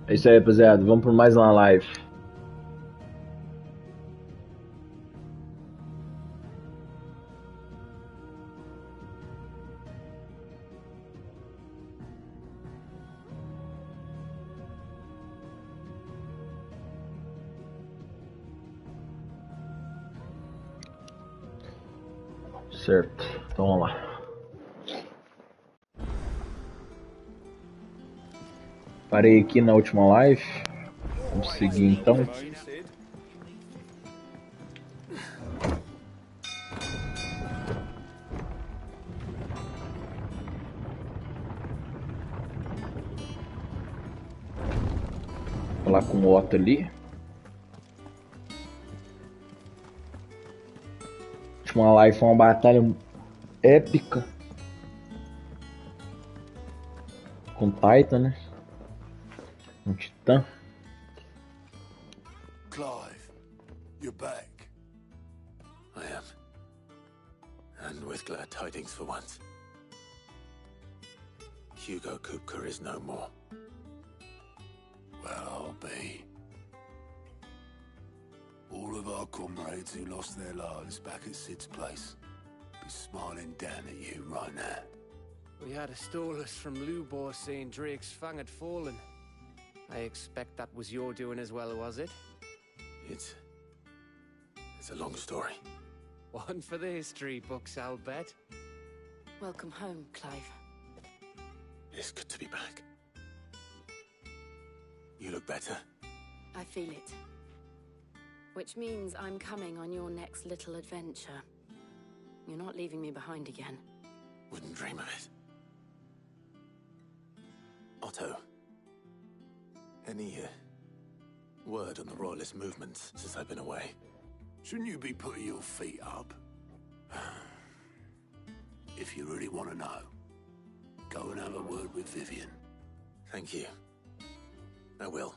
É isso aí, rapaziada. Vamos por mais uma live. Certo, então vamos lá. Parei aqui na última live. Vamos seguir então. Falar com o Otto ali. A última live foi uma batalha épica com Titan, né? Um titã. Clive, you're back. I am. And with glad tidings for once. Hugo Kupka is no more. Well, I'll be. All of our comrades who lost their lives back at Sid's place be smiling down at you right now. We had a stolus from Lubor saying Drake's fang had fallen. I expect that was your doing as well, was it? It's a long story. One for the history books, I'll bet. Welcome home, Clive. It's good to be back. You look better. I feel it. Which means I'm coming on your next little adventure. You're not leaving me behind again. Wouldn't dream of it. Otto, any word on the Royalist movements since I've been away? Shouldn't you be putting your feet up? If you really want to know, go and have a word with Vivian. Thank you. I will.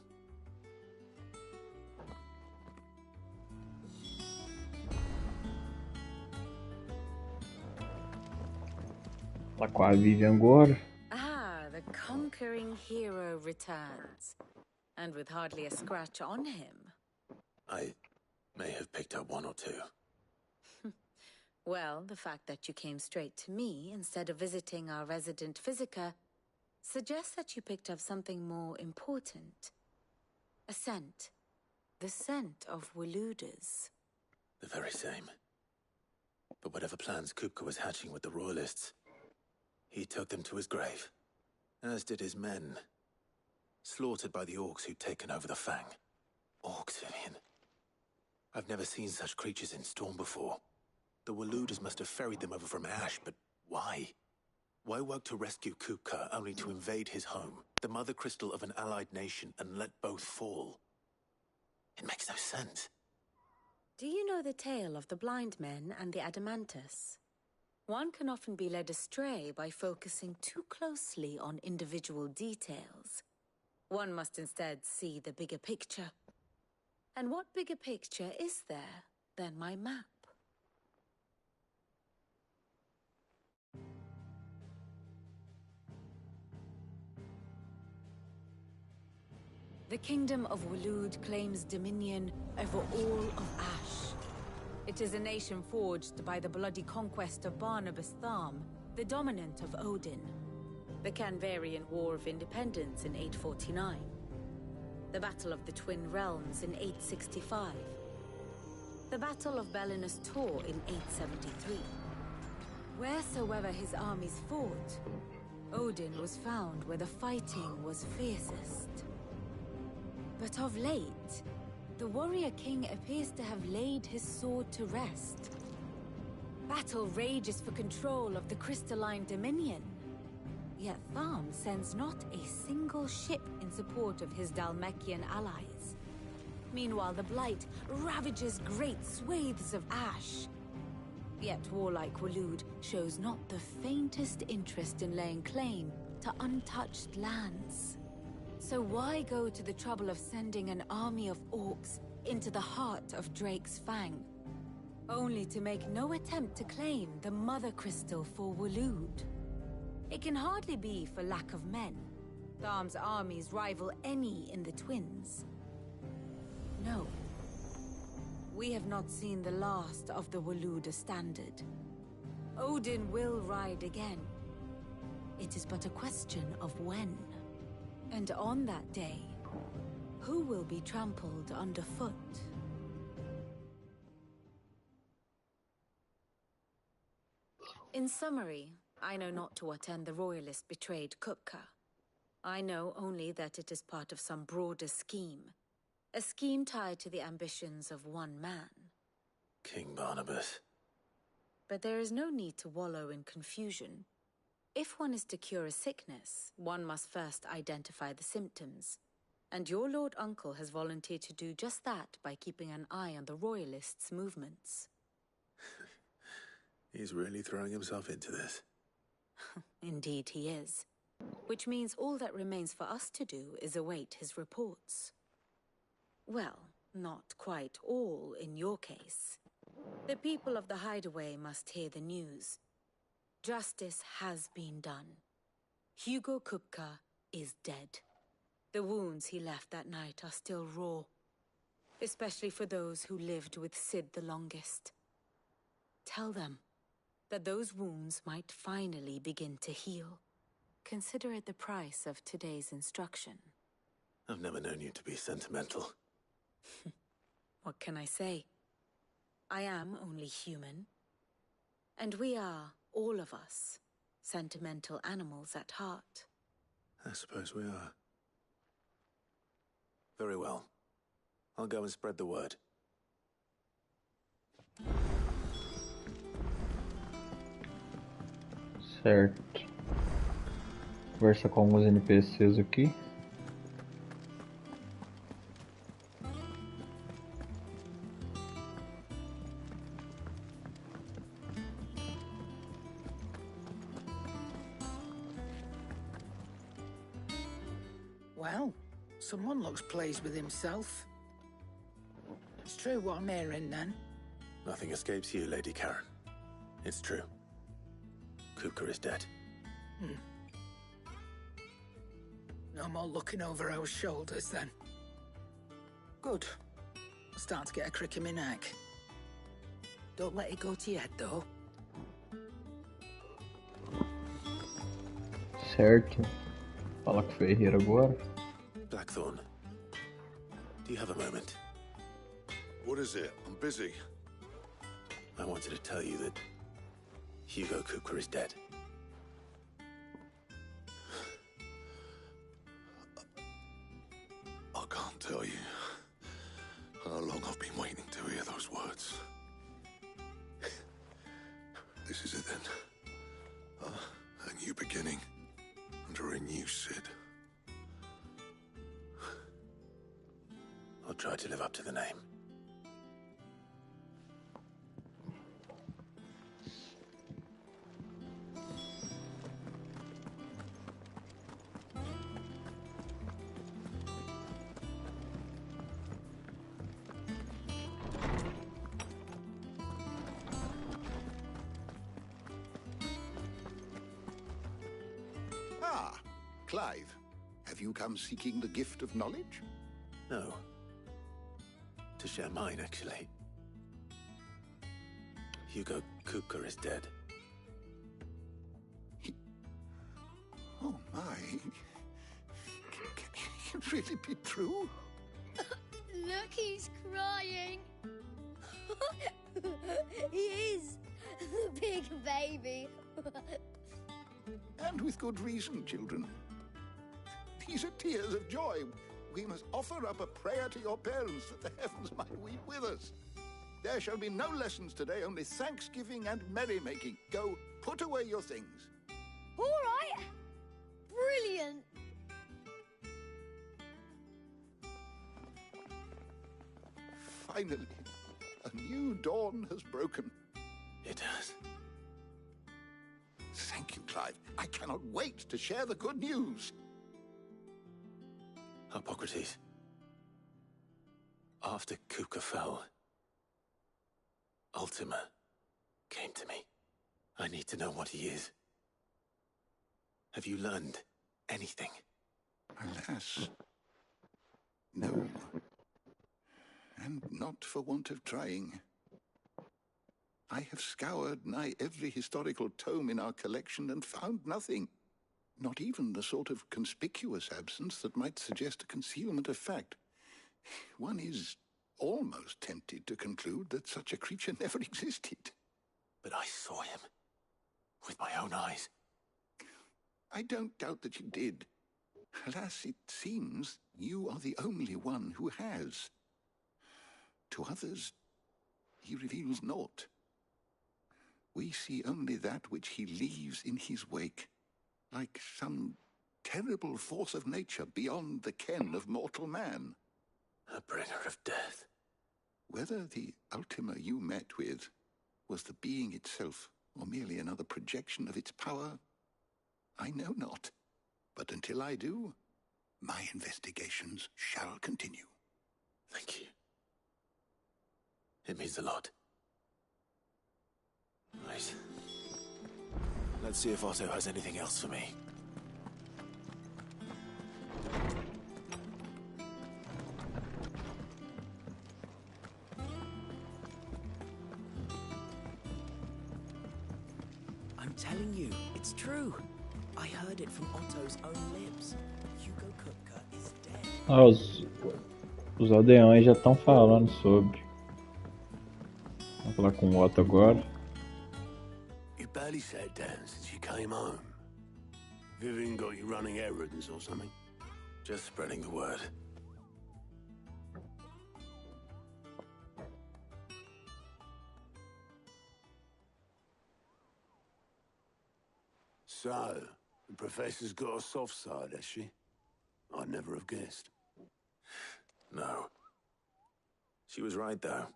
Tá com a Vivian agora. Ah, the conquering hero returns. And with hardly a scratch on him. I may have picked up one or two. Well, the fact that you came straight to me instead of visiting our resident physiker suggests that you picked up something more important. A scent. The scent of Waludas. The very same. But whatever plans Kupka was hatching with the Royalists, he took them to his grave. As did his men. Slaughtered by the orcs who'd taken over the Fang. Orcs, Vivian. I've never seen such creatures in Storm before. The Waludas must have ferried them over from Ash, but why? Why work to rescue Kupka only to invade his home, the mother crystal of an allied nation, and let both fall? It makes no sense. Do you know the tale of the blind men and the Adamantus? One can often be led astray by focusing too closely on individual details. One must instead see the bigger picture. And what bigger picture is there than my map? The Kingdom of Walud claims dominion over all of Ash. It is a nation forged by the bloody conquest of Barnabas Tharm, the dominant of Odin. The Canvarian War of Independence in 849. The Battle of the Twin Realms in 865. The Battle of Belinus Tor in 873. Wheresoever his armies fought, Odin was found where the fighting was fiercest. But of late, the warrior king appears to have laid his sword to rest. Battle rages for control of the crystalline dominion. Yet Tharm sends not a single ship in support of his Dhalmekian allies. Meanwhile, the Blight ravages great swathes of Ash. Yet warlike Walud shows not the faintest interest in laying claim to untouched lands. So why go to the trouble of sending an army of orcs into the heart of Drake's Fang, only to make no attempt to claim the Mother Crystal for Walud? It can hardly be for lack of men. Tharm's armies rival any in the Twins. No. We have not seen the last of the Waloed standard. Odin will ride again. It is but a question of when. And on that day, who will be trampled underfoot? In summary, I know not to what end the Royalists betrayed Kupka. I know only that it is part of some broader scheme. A scheme tied to the ambitions of one man. King Barnabas. But there is no need to wallow in confusion. If one is to cure a sickness, one must first identify the symptoms. And your Lord Uncle has volunteered to do just that by keeping an eye on the Royalists' movements. He's really throwing himself into this. Indeed he is. Which means all that remains for us to do is await his reports. Well, not quite all in your case. The people of the Hideaway must hear the news. Justice has been done. Hugo Kupka is dead. The wounds he left that night are still raw. Especially for those who lived with Sid the longest. Tell them that those wounds might finally begin to heal. Consider it the price of today's instruction. I've never known you to be sentimental. What can I say? I am only human. And we are, all of us, sentimental animals at heart. I suppose we are. Very well. I'll go and spread the word. Certo. Conversa com alguns NPCs aqui. Well, someone looks pleased with himself. It's true what I'm hearing, then. Nothing escapes you, Lady Karen. It's true. Kupka is dead. No more looking over our shoulders, then. Good. I'm starting to get a crick in my neck. Don't let it go to your head, though. Certo. Fala com o Ferreira agora. Blackthorn, do you have a moment? What is it? I'm busy. I wanted to tell you that Hugo Kupka is dead. I can't tell you how long I've been waiting to hear those words. This is it then. A new beginning under a new Sid. I'll try to live up to the name. Ah, Clive. Have you come seeking the gift of knowledge? No. To share mine, actually. Hugo Kupka is dead. Oh, my. Can it really be true? Look, he's crying. He is. The big baby. And with good reason, children. These are tears of joy. We must offer up a prayer to your parents that the heavens might weep with us. There shall be no lessons today, only thanksgiving and merrymaking. Go, put away your things. All right. Brilliant. Finally, a new dawn has broken. It has. Thank you, Clive. I cannot wait to share the good news. Hippocrates. After Kupka fell, Ultima came to me. I need to know what he is. Have you learned anything? Alas, no. And not for want of trying. I have scoured nigh every historical tome in our collection and found nothing. Not even the sort of conspicuous absence that might suggest a concealment of fact. One is almost tempted to conclude that such a creature never existed. But I saw him. With my own eyes. I don't doubt that you did. Alas, it seems you are the only one who has. To others, he reveals naught. We see only that which he leaves in his wake, like some terrible force of nature beyond the ken of mortal man. A bringer of death. Whether the Ultima you met with was the being itself, or merely another projection of its power, I know not. But until I do, my investigations shall continue. Thank you. It means a lot. Right. Let's see if Otto has anything else for me. I'm telling you, it's true. I heard it from Otto's own lips. Hugo Kupka is dead. Ah, os aldeões já estão falando sobre. Vamos falar com o Otto agora. You barely sat down since you came home. Vivian got you running errands or something? Just spreading the word. So, the professor's got a soft side, has she? I'd never have guessed. No. She was right, though.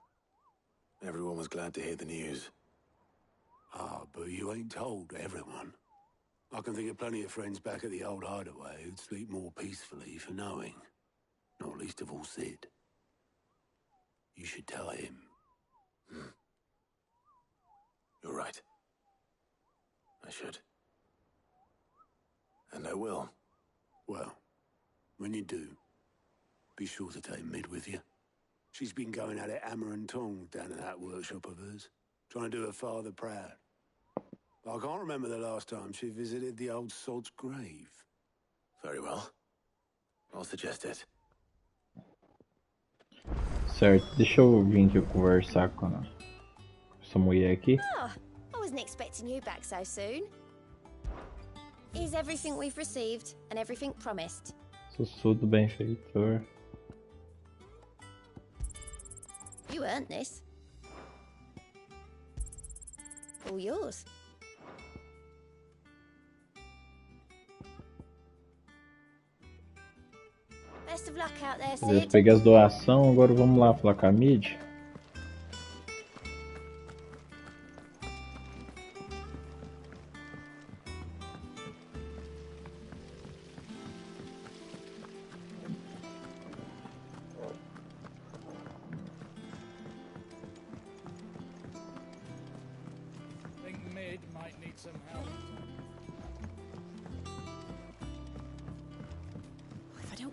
Everyone was glad to hear the news. Ah, but you ain't told everyone. I can think of plenty of friends back at the old hideaway who'd sleep more peacefully for knowing. Not least of all Sid. You should tell him. You're right. I should. And I will. Well, when you do, be sure to take Mid with you. She's been going at it hammer and tongs down at that workshop of hers, trying to do her father proud. I can't remember the last time she visited the old sod's grave. Very well. I'll suggest it. Certo, deixa eu vir aqui conversar com essa mulher aqui. Oh, I wasn't expecting you back so soon. Is everything we've received and everything promised? Sussurro benfeitor. You earned this. All yours. Best of luck out there, Beleza, Sid. peguei as doações, agora vamos lá falar com a Mid.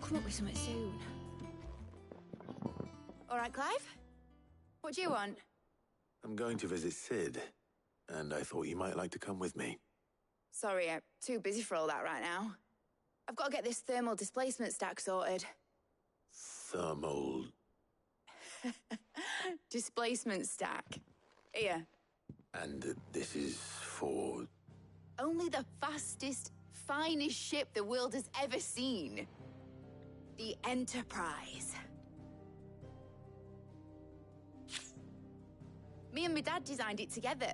Come up with something soon. All right, Clive? What do you want? I'm going to visit Sid, and I thought you might like to come with me. Sorry, I'm too busy for all that right now. I've got to get this thermal displacement stack sorted. Thermal... Displacement stack. Here. And this is for... Only the fastest, finest ship the world has ever seen. The Enterprise. Me and my dad designed it together.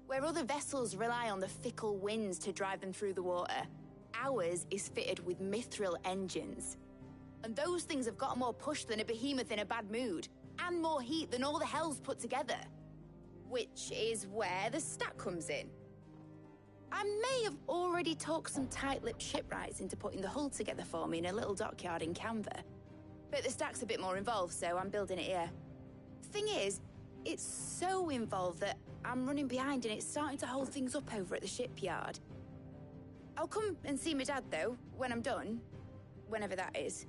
Where other vessels rely on the fickle winds to drive them through the water, ours is fitted with mithril engines. And those things have got more push than a behemoth in a bad mood, and more heat than all the hells put together. Which is where the stack comes in. I may have already talked some tight-lipped shipwrights into putting the hull together for me in a little dockyard in Canva. But the stack's a bit more involved, so I'm building it here. Thing is, it's so involved that I'm running behind and it's starting to hold things up over at the shipyard. I'll come and see my dad, though, when I'm done. Whenever that is.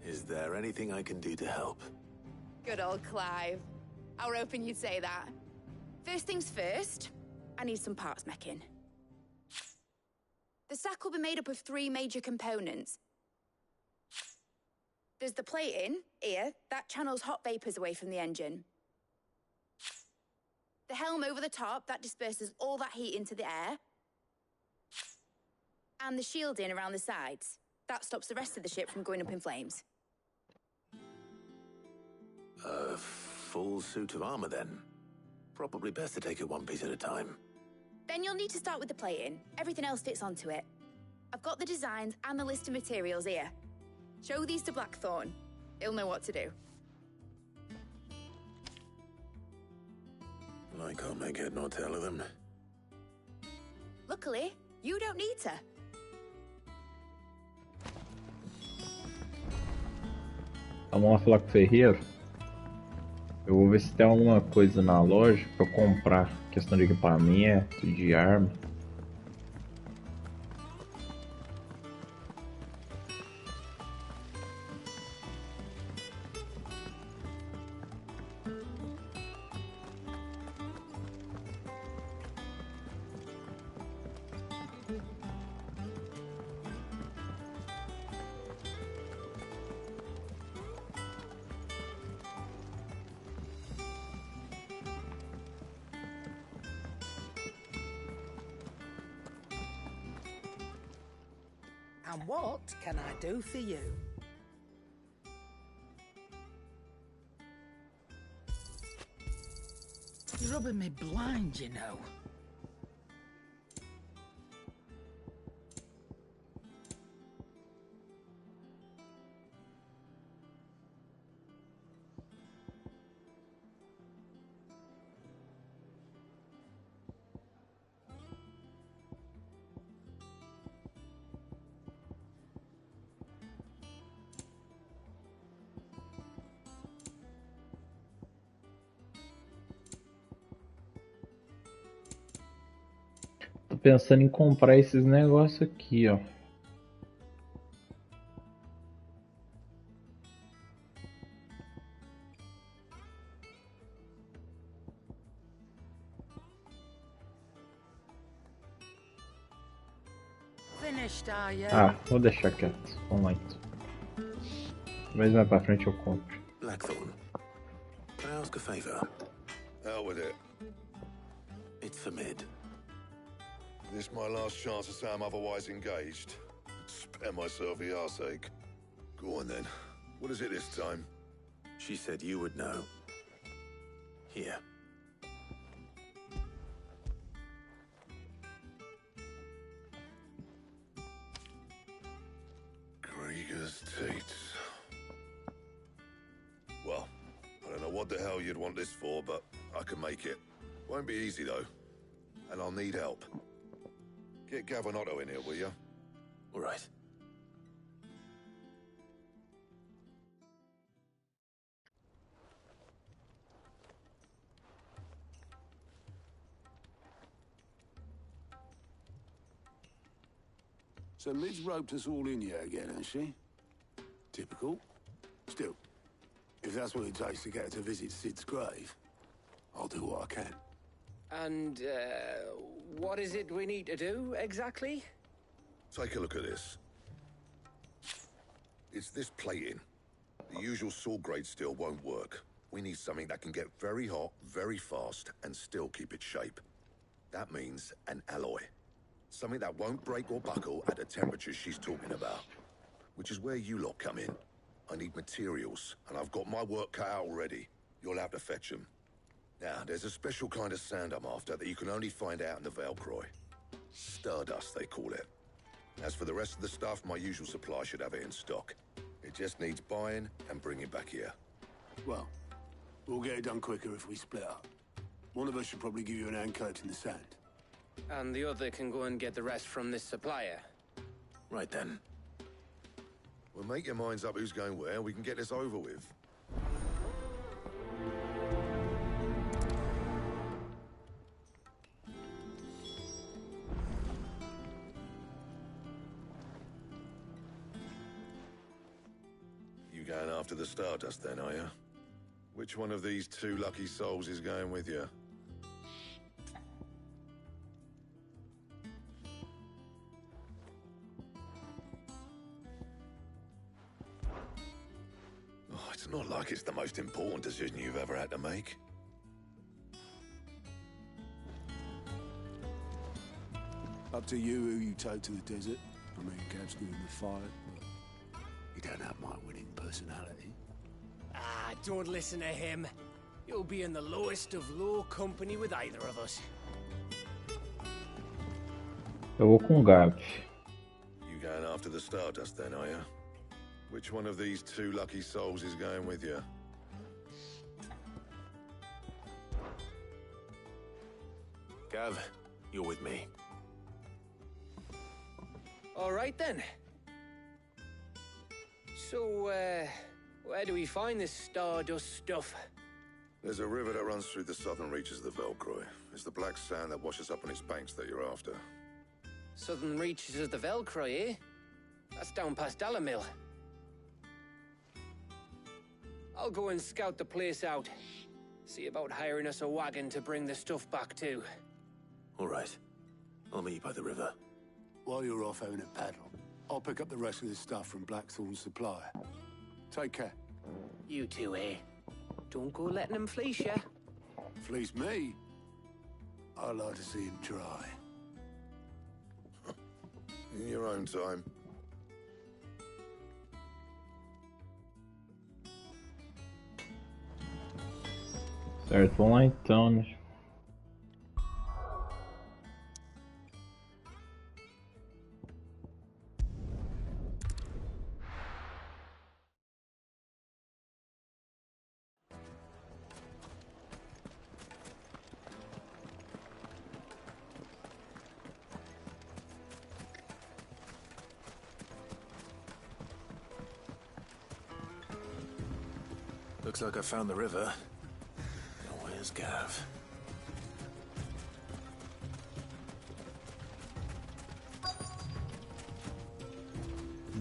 Is there anything I can do to help? Good old Clive. I were hoping you'd say that. First things first, I need some parts meching. The sack will be made up of 3 major components. There's the plating, here, that channels hot vapors away from the engine. The helm over the top, that disperses all that heat into the air. And the shielding around the sides. That stops the rest of the ship from going up in flames. A full suit of armor, then? Probably best to take it one piece at a time. Then you'll need to start with the plating. Everything else fits onto it. I've got the designs and the list of materials here. Show these to Blackthorn. He'll know what to do. I can't make head nor tail of them. Luckily, you don't need to. Vamos lá falar com o ferreiro. Eu vou ver se tem alguma coisa na loja pra eu comprar. Questão de equipamento, de arma. And what can I do for you? You're rubbing me blind, you know. Tô pensando em comprar esses negócios aqui, ó. Finished, are you? Ah, vou deixar quieto. Vamos lá então. Mas mais pra frente eu compro. Blackthorn, can I ask a favor? Out with it. It's for Mid. This my last chance to say I'm otherwise engaged. Spare myself the arseache. Go on then. What is it this time? She said you would know. Here. Krieger's teats. Well, I don't know what the hell you'd want this for, but I can make it. Won't be easy though. And I'll need help. Get Gavin Otto in here, will you? All right. So Mid's roped us all in here again, has she? Typical. Still, if that's what it takes to get her to visit Sid's grave, I'll do what I can. And, what is it we need to do, exactly? Take a look at this. It's this plating. The usual sword grade steel won't work. We need something that can get very hot, very fast, and still keep its shape. That means an alloy. Something that won't break or buckle at the temperatures she's talking about. Which is where you lot come in. I need materials, and I've got my work cut out already. You'll have to fetch them. Now, there's a special kind of sand I'm after that you can only find out in the Valcroy. Stardust, they call it. As for the rest of the stuff, my usual supply should have it in stock. It just needs buying and bringing back here. Well, we'll get it done quicker if we split up. One of us should probably give you an hand collecting the sand. And the other can go and get the rest from this supplier. Right then. Well, make your minds up who's going where, we can get this over with. You going after the Stardust then, are you? Which one of these two lucky souls is going with you? Oh, it's not like it's the most important decision you've ever had to make. Up to you who you tow to the desert. I mean, Gav's good in the fight, but you don't have my winning personality. Ah, don't listen to him. You'll be in the lowest of low company with either of us. Eu vou com o Gav. You going after the Stardust then, are you? Which one of these two lucky souls is going with you? Gav, you're with me. All right then. So, where do we find this Stardust stuff? There's a river that runs through the southern reaches of the Velcroy. It's the black sand that washes up on its banks that you're after. Southern reaches of the Velcroy, eh? That's down past Dalamil. I'll go and scout the place out. See about hiring us a wagon to bring the stuff back to. All right. I'll meet you by the river. While you're off having a paddle, I'll pick up the rest of the stuff from Blackthorn's supply. Take care. You two, eh? Don't go letting them fleece ya. Fleece me? I'd like to see him try. In your own time. Certo, vamos lá então, né? Looks like I found the river. Now where's Gav?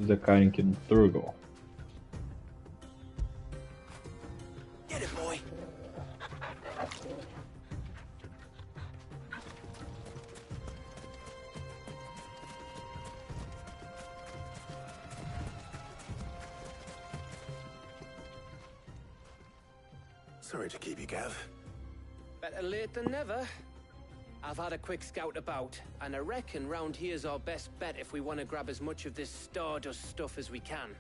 Zakarem aqui no Turgle. Get it, boy! Sorry to keep you, Gav. Better late than never. I've had a quick scout about, and I reckon round here's our best bet if we want to grab as much of this Stardust stuff as we can.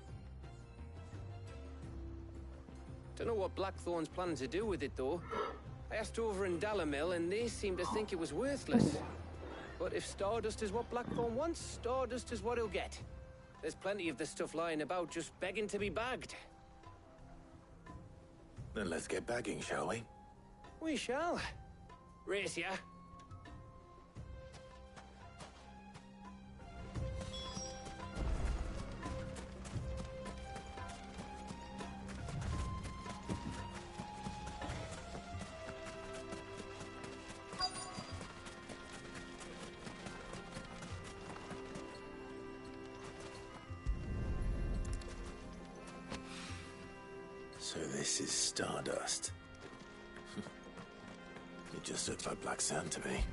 Don't know what Blackthorn's planning to do with it, though. I asked over in Dalamil, and they seem to think it was worthless. But if Stardust is what Blackthorn wants, Stardust is what he'll get. There's plenty of this stuff lying about, just begging to be bagged. Then let's get bagging, shall we? We shall. Race ya. So this is Stardust. It just looks like black sand to me.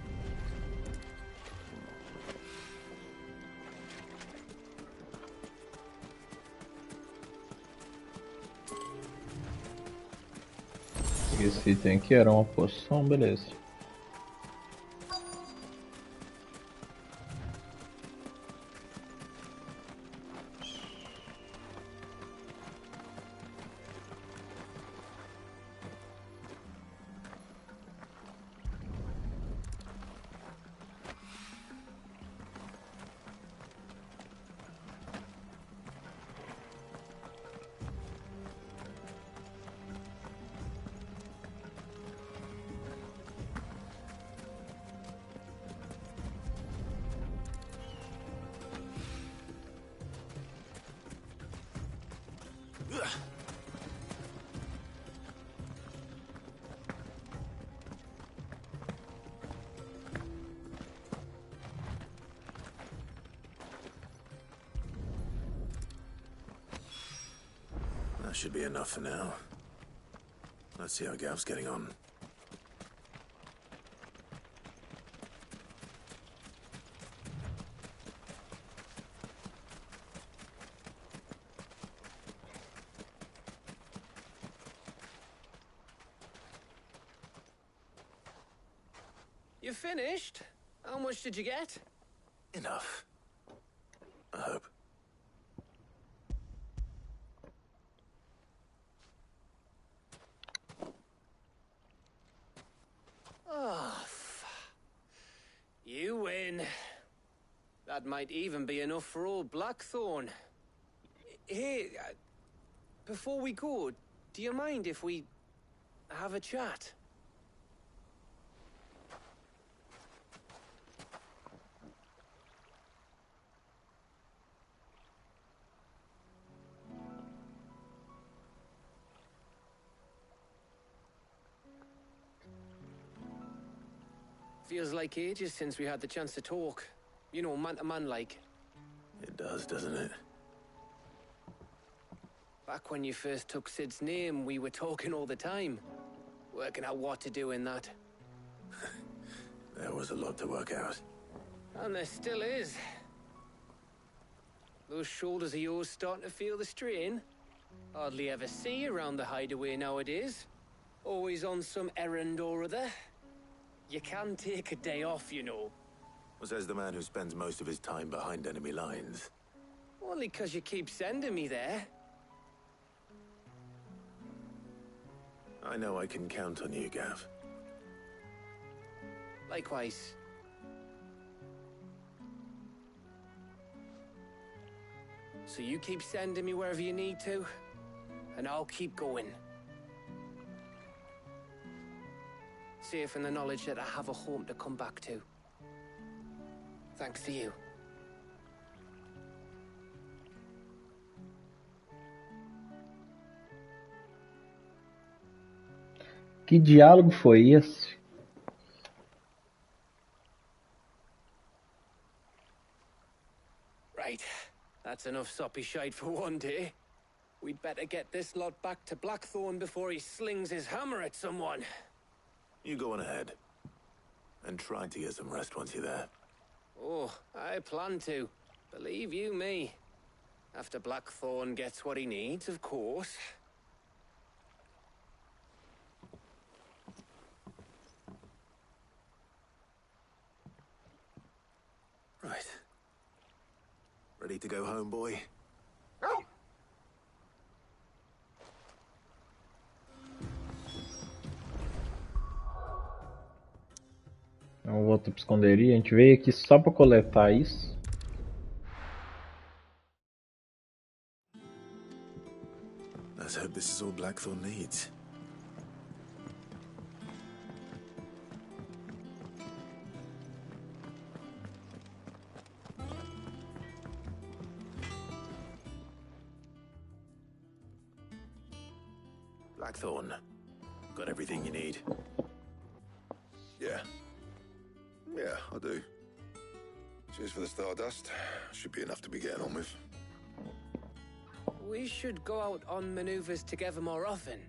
Esse item aqui era uma poção, beleza. That should be enough for now. Let's see how Gav's getting on. You finished? How much did you get? Enough. I hope. Oh, you win. That might even be enough for old Blackthorn. Hey, before we go, do you mind if we have a chat? Feels like ages since we had the chance to talk. You know, man to man like. It does, doesn't it? Back when you first took Sid's name, we were talking all the time. Working out what to do in that. There was a lot to work out. And there still is. Those shoulders of yours starting to feel the strain. Hardly ever see you around the hideaway nowadays. Always on some errand or other. You can take a day off, you know. Well, says the man who spends most of his time behind enemy lines. Only 'cause you keep sending me there. I know I can count on you, Gav. Likewise. So you keep sending me wherever you need to, and I'll keep going. Safe in the knowledge that I have a home to come back to. Thanks to you. Que diálogo foi esse? Right. That's enough soppy shite for one day. We'd better get this lot back to Blackthorn before he slings his hammer at someone. You go on ahead. And try to get some rest once you're there. Oh, I plan to. Believe you me. After Blackthorn gets what he needs, of course. Right. Ready to go home, boy? Eu volto pro esconderijo. A gente veio aqui só pra coletar isso. Let's hope this is all Blackthorn needs. Blackthorn, got everything you need? Yeah. Yeah, I do. Cheers for the stardust. Should be enough to be getting on with. We should go out on maneuvers together more often.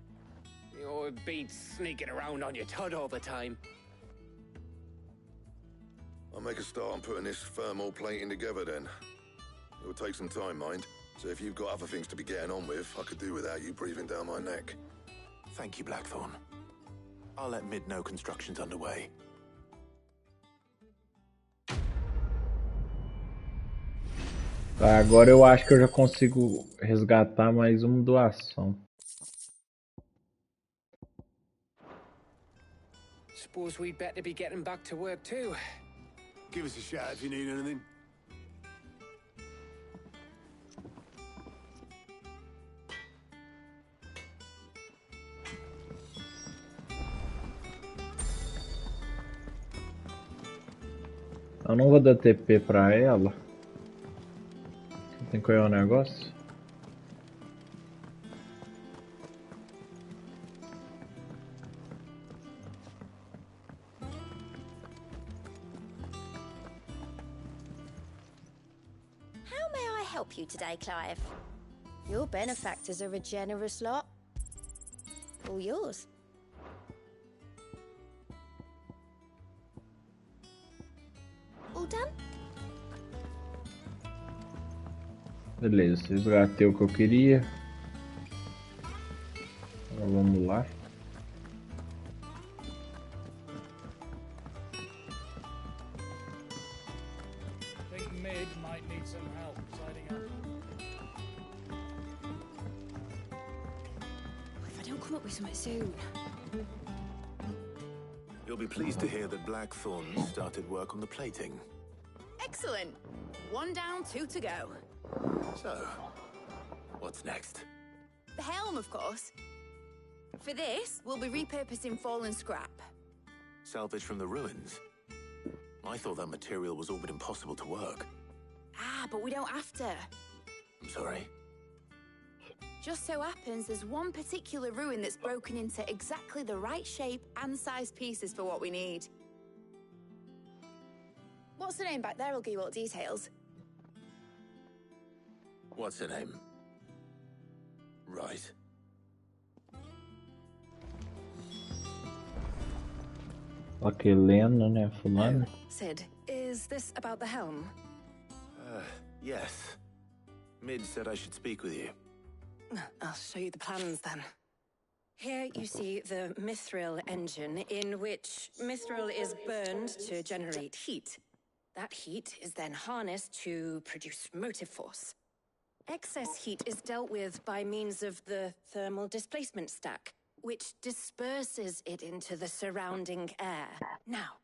You know, it beats sneaking around on your Todd all the time. I'll make a start on putting this thermal plating together then. It'll take some time, mind. So if you've got other things to be getting on with, I could do without you breathing down my neck. Thank you, Blackthorn. I'll let Mid know construction's underway. Tá, agora eu acho que eu já consigo resgatar mais uma doação. Suppose we'd better be getting back to work too. Give us a shout if you need anything. Eu não vou dar TP pra ela. Tem que olhar o negócio. How may I help you today, Clive? Your benefactors are a generous lot. All yours. All done? Beleza, resgatei o que eu queria. Agora vamos lá. Think Mid might need some help siding up. If I don't come up with something soon. You'll be pleased to hear that Blackthorn started work on the plating. Excellent. 1 down, 2 to go. So, what's next? The helm, of course. For this, we'll be repurposing fallen scrap. Salvage from the ruins? I thought that material was all but impossible to work. Ah, but we don't have to. I'm sorry. Just so happens there's one particular ruin that's broken into exactly the right shape and size pieces for what we need. What's the name back there? I'll give you all the details. What's her name? Right. Ok, Lena, né? Fulano. Sid, is this about the helm? Yes. Mid said I should speak with you. I'll show you the plans then. Here you see the mithril engine, in which mithril is burned to generate heat. That heat is then harnessed to produce motive force. Excess heat is dealt with by means of the thermal displacement stack, which disperses it into the surrounding air. Now,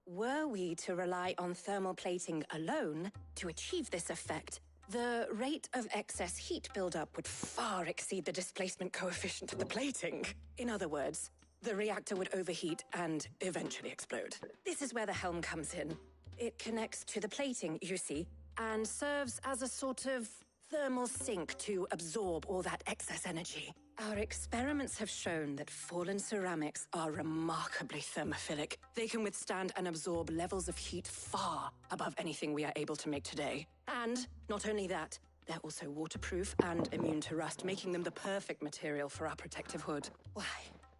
were we to rely on thermal plating alone to achieve this effect, the rate of excess heat buildup would far exceed the displacement coefficient of the plating. In other words, the reactor would overheat and eventually explode. This is where the helm comes in. It connects to the plating, you see, and serves as a sort of thermal sink to absorb all that excess energy. Our experiments have shown that fallen ceramics are remarkably thermophilic. They can withstand and absorb levels of heat far above anything we are able to make today. And not only that, they're also waterproof and immune to rust, making them the perfect material for our protective hood. Why,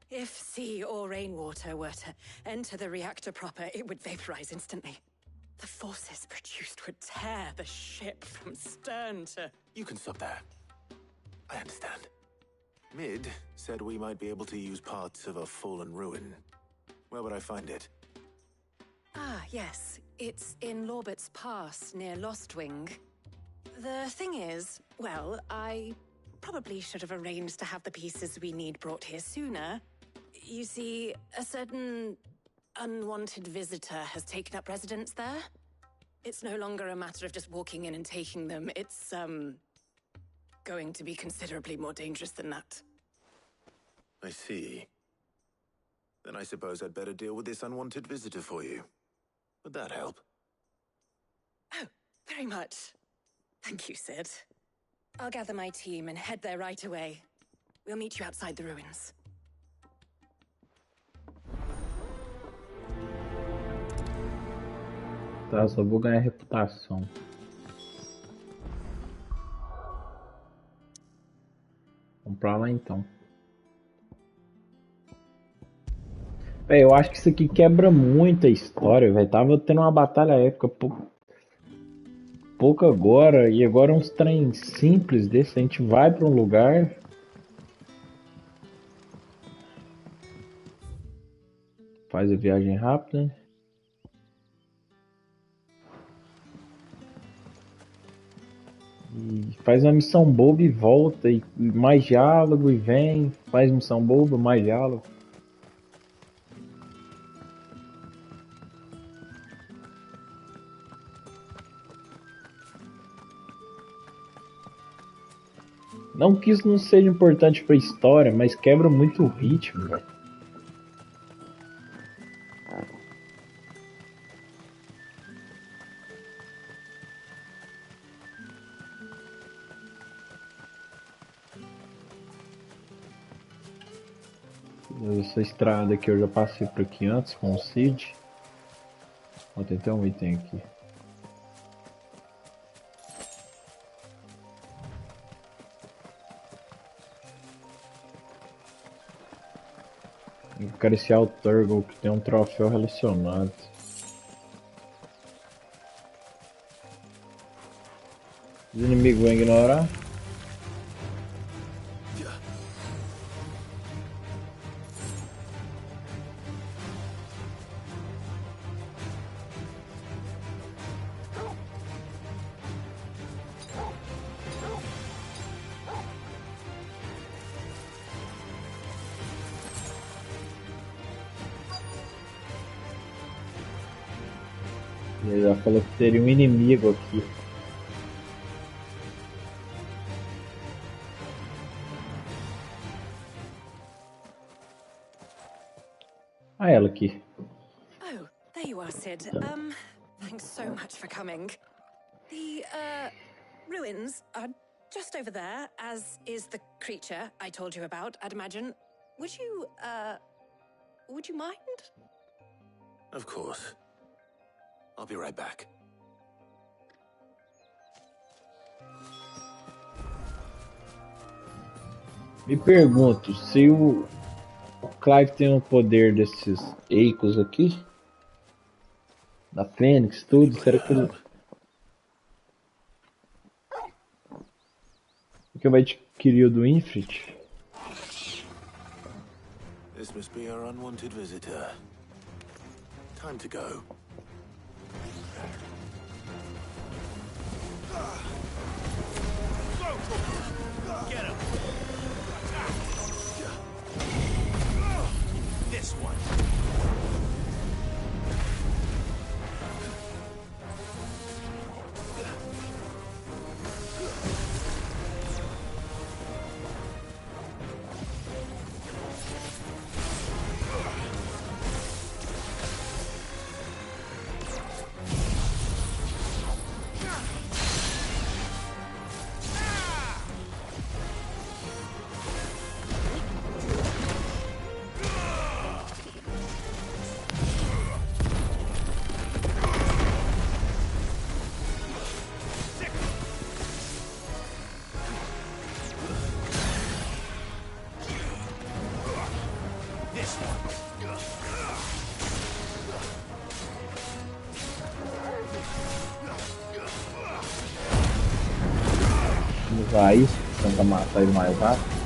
if sea or rainwater were to enter the reactor proper, it would vaporize instantly. The forces produced would tear the ship from stern to... You can stop there. I understand. Mid said we might be able to use parts of a fallen ruin. Where would I find it? Ah, yes. It's in Lorbert's Pass, near Lostwing. The thing is, well, I probably should have arranged to have the pieces we need brought here sooner. You see, a certain unwanted visitor has taken up residence there. It's no longer a matter of just walking in and taking them. It's, going to be considerably more dangerous than that. I see. Then I suppose I'd better deal with this unwanted visitor for you. Would that help? Oh, very much. Thank you, Sid. I'll gather my team and head there right away. We'll meet you outside the ruins. Tá, só vou ganhar reputação. Vamos pra lá então. Véi, eu acho que isso aqui quebra muito a história, velho. Tava tendo uma batalha épica pouco agora, e agora uns trem simples desse. A gente vai pra um lugar. Faz a viagem rápida. E faz uma missão boba e volta, e mais diálogo, e vem, faz missão boba, mais diálogo. Não que isso não seja importante pra história, mas quebra muito o ritmo, velho. Essa estrada aqui eu já passei por aqui antes com o Cid. Ó, tem até um item aqui. Acariciar o Turtle que tem um troféu relacionado. Os inimigos vão ignorar. Ele já falou que teria um inimigo aqui. Ah, ela aqui. Oh, there you are, Sid. Thanks so much for coming. The, ruins are just over there, as is the creature I told you about, I'd imagine. Would you mind? Of course. I'll be right back. Me pergunto, se o Clive tem o poder desses épicas aqui, da Fênix, tudo, será que ele... O que vai adquirir o do Infinite? This must be our unwanted visitor. Time to go. Get him! This one. Vamos usar isso, tentar matar ele mais rápido.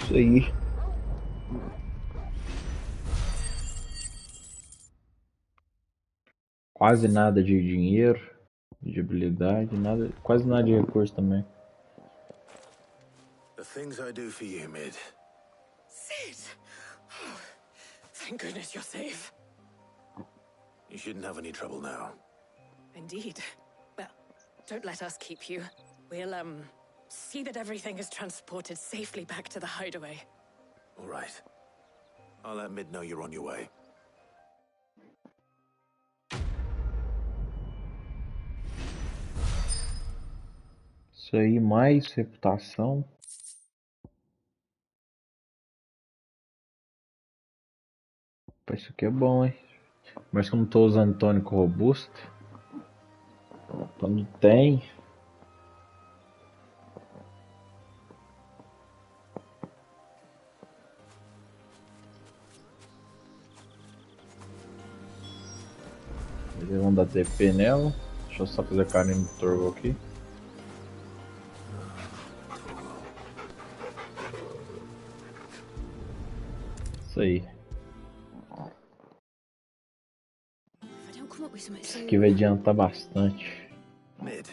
Isso aí. Quase nada de dinheiro, de habilidade, nada, quase nada de recurso também. The things I do for you, Mid. Sid! Oh, thank goodness you're safe. You shouldn't have any trouble now. Indeed. Well, don't let us keep you. We'll, see that everything is transported safely back to the hideaway. All right. I'll let Mid know you're on your way. Isso aí, mais reputação. Isso aqui é bom, hein? Mas como estou usando tônico robusto, quando tem... Eles vão dar TP nela. Deixa eu só fazer carinho no turbo aqui. Isso aí. If I don't come up with something Isso soon. aqui vai adiantar bastante. Mid.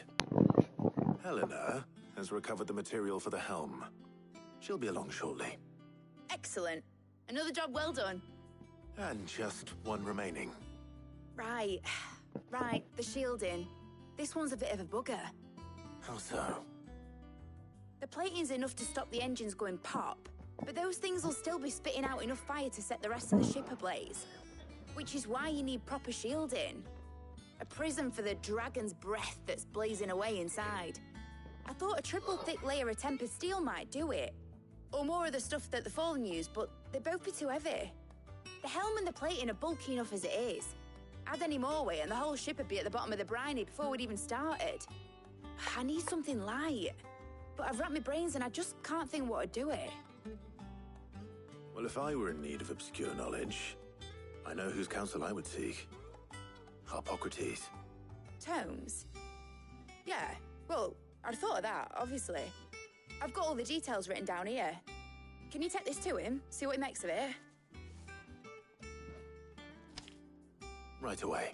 Helena has recovered the material for the helm. She'll be along shortly. Excellent. Another job well done. And just one remaining. Right. Right, the shielding. This one's a bit of a bugger. How so? The plating's enough to stop the engines going pop, but those things will still be spitting out enough fire to set the rest of the ship ablaze. Which is why you need proper shielding. A prism for the dragon's breath that's blazing away inside. I thought a triple thick layer of tempered steel might do it. Or more of the stuff that the Fallen use, but they'd both be too heavy. The helm and the plating are bulky enough as it is. Add any more weight and the whole ship would be at the bottom of the briny before we'd even started. I need something light. But I've racked my brains and I just can't think what would do it. Well, if I were in need of obscure knowledge, I know whose counsel I would seek. Hippocrates. Tomes? Yeah, well, I'd thought of that, obviously. I've got all the details written down here. Can you take this to him, see what he makes of it? Right away.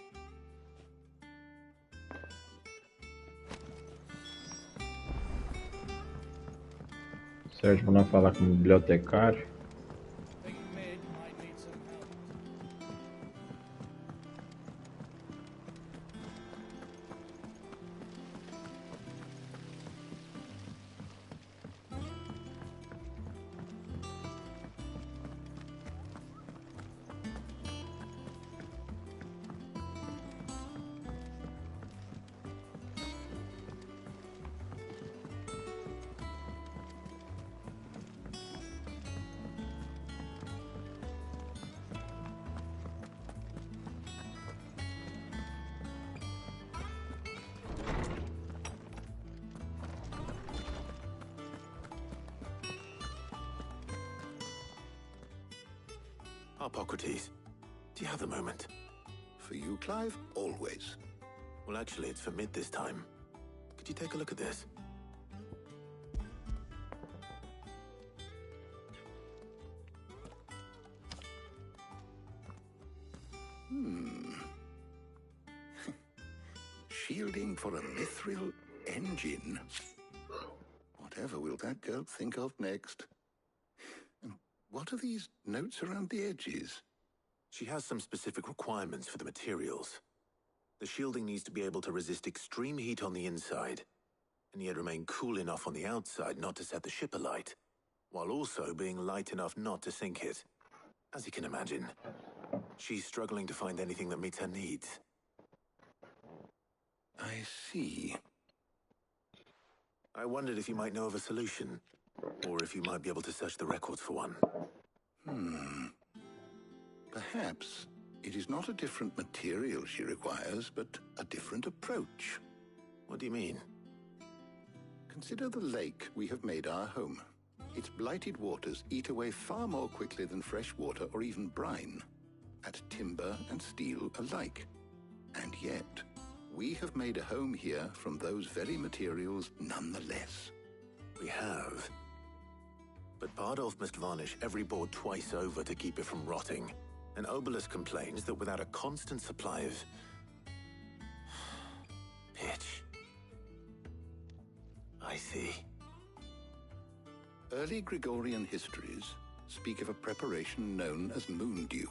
Certo, pra não falar com o bibliotecário. Think Mid might need some help. Hippocrates, do you have a moment? For you, Clive, always. Well, actually, it's for Mid this time. Could you take a look at this? Shielding for a mithril engine. Whatever will that girl think of next? And what are these notes around the edges? She has some specific requirements for the materials. The shielding needs to be able to resist extreme heat on the inside, and yet remain cool enough on the outside not to set the ship alight, while also being light enough not to sink it. As you can imagine, she's struggling to find anything that meets her needs. I see. I wondered if you might know of a solution, or if you might be able to search the records for one. Perhaps it is not a different material she requires, but a different approach. What do you mean? Consider the lake we have made our home. Its blighted waters eat away far more quickly than fresh water or even brine, at timber and steel alike. And yet, we have made a home here from those very materials nonetheless. We have. But Bardolph must varnish every board twice over to keep it from rotting. And Obelus complains that without a constant supply of pitch. I see. Early Gregorian histories speak of a preparation known as moon dew.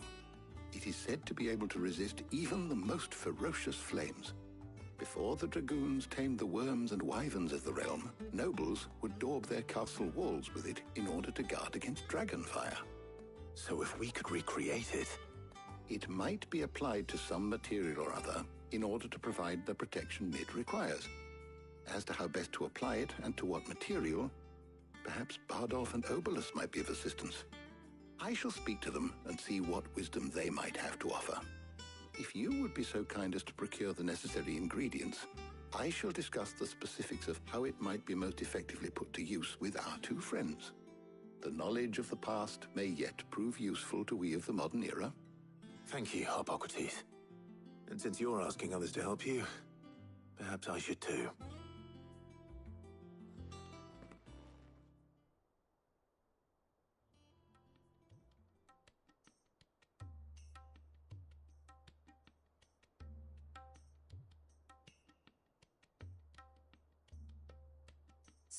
It is said to be able to resist even the most ferocious flames. Before the dragoons tamed the worms and wyverns of the realm, nobles would daub their castle walls with it in order to guard against dragon fire. So if we could recreate it... It might be applied to some material or other in order to provide the protection Mid requires. As to how best to apply it and to what material, perhaps Bardolph and Obelus might be of assistance. I shall speak to them and see what wisdom they might have to offer. If you would be so kind as to procure the necessary ingredients, I shall discuss the specifics of how it might be most effectively put to use with our two friends. The knowledge of the past may yet prove useful to we of the modern era. Thank you, Hippocrates. And since you're asking others to help you, perhaps I should too.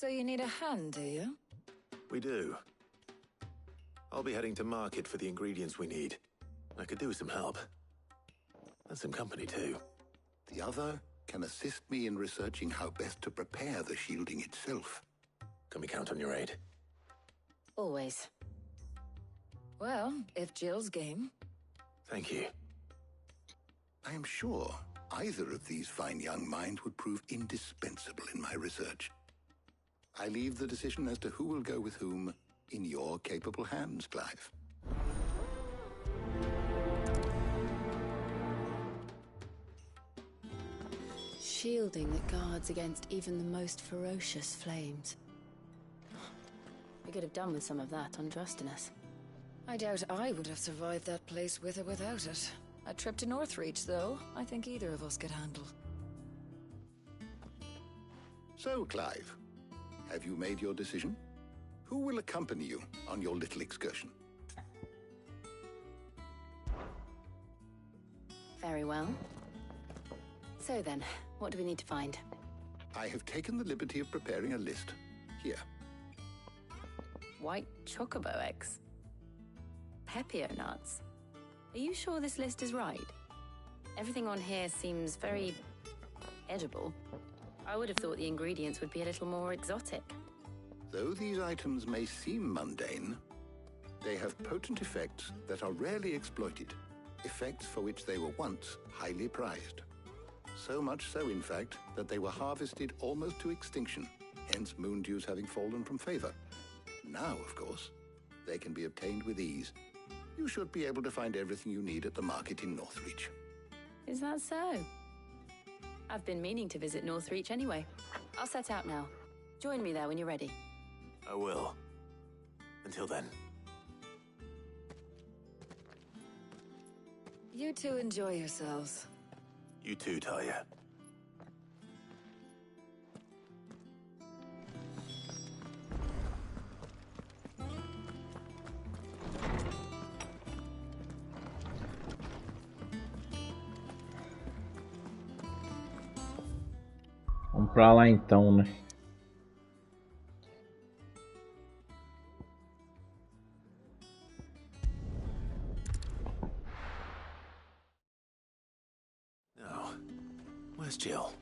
So you need a hand, do you? We do. I'll be heading to market for the ingredients we need. I could do with some help. And some company, too. The other can assist me in researching how best to prepare the shielding itself. Can we count on your aid? Always. Well, if Jill's game. Thank you. I am sure either of these fine young minds would prove indispensable in my research. I leave the decision as to who will go with whom in your capable hands, Clive. Shielding that guards against even the most ferocious flames. We could have done with some of that on Drustinus. I doubt I would have survived that place with or without it. A trip to Northreach, though, I think either of us could handle. So, Clive, have you made your decision? Who will accompany you on your little excursion? Very well. So then, what do we need to find? I have taken the liberty of preparing a list. Here. White chocobo eggs. Pepio nuts. Are you sure this list is right? Everything on here seems very edible. I would have thought the ingredients would be a little more exotic. Though these items may seem mundane, they have potent effects that are rarely exploited, effects for which they were once highly prized. So much so, in fact, that they were harvested almost to extinction, hence moon dews having fallen from favor. Now, of course, they can be obtained with ease. You should be able to find everything you need at the market in Northreach. Is that so? I've been meaning to visit Northreach anyway. I'll set out now. Join me there when you're ready. I will. Until then. You two enjoy yourselves. You too, Talia. Vamos pra lá então, né? Now, where's Jill?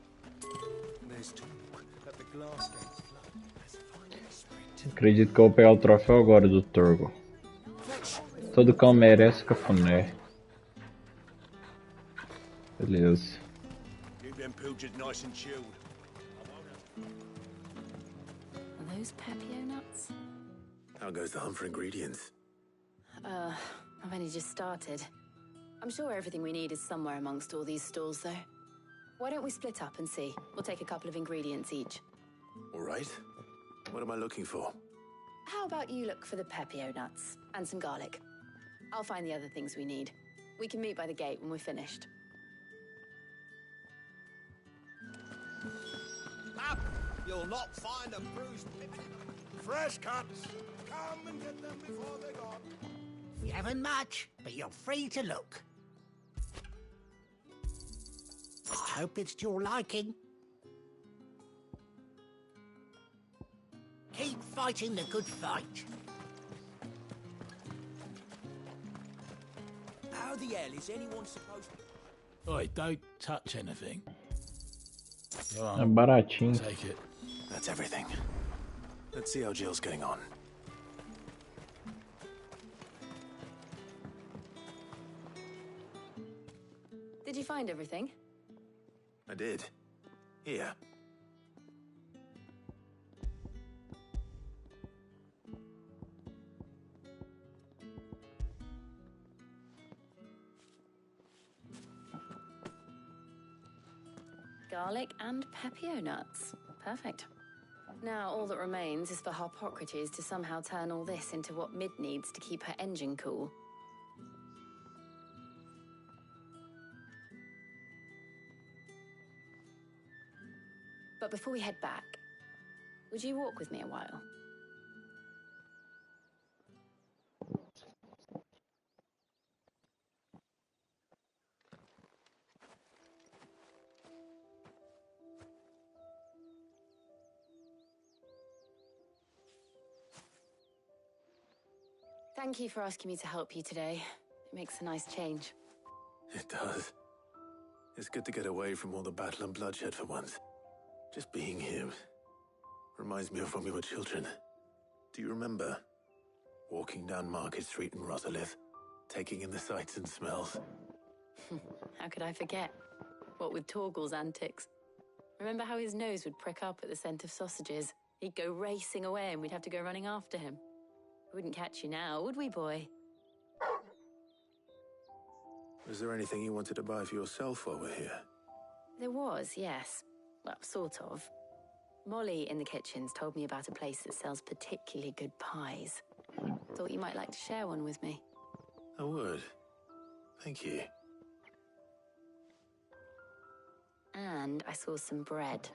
There's talk that the glass gates flood has finally spread. Acredito que eu vou pegar o troféu agora do Torgo. Todo cão merece cafuné. Beleza. Keep them pilchards nice and chilled. Are those Pepio nuts? How goes the hunt for ingredients? I've only just started. I'm sure everything we need is somewhere amongst all these stalls, though. Why don't we split up and see? We'll take a couple of ingredients each. All right. What am I looking for? How about you look for the Pepio nuts and some garlic? I'll find the other things we need. We can meet by the gate when we're finished. Up! You'll not find a bruised fresh cuts. Come and get them before they're gone. You haven't much, but you're free to look. I hope it's to your liking. Keep fighting the good fight. How the hell is anyone supposed to... Oi, don't touch anything. Go É on, baratinho. take it. That's everything. Let's see how Jill's getting on. Did you find everything? I did. Here. Garlic and Pepio nuts. Perfect. Now all that remains is for Harpocrates to somehow turn all this into what Mid needs to keep her engine cool. But before we head back, would you walk with me a while? Thank you for asking me to help you today. It makes a nice change. It does. It's good to get away from all the battle and bloodshed for once. Just being here reminds me of when we were children. Do you remember? Walking down Market Street in Rosalith, taking in the sights and smells. How could I forget? What with Torgal's antics. Remember how his nose would prick up at the scent of sausages? He'd go racing away and we'd have to go running after him. We wouldn't catch you now, would we, boy? Was there anything you wanted to buy for yourself while we're here? There was, yes. Well, sort of. Molly in the kitchens told me about a place that sells particularly good pies. Thought you might like to share one with me. I would. Thank you. And I saw some bread.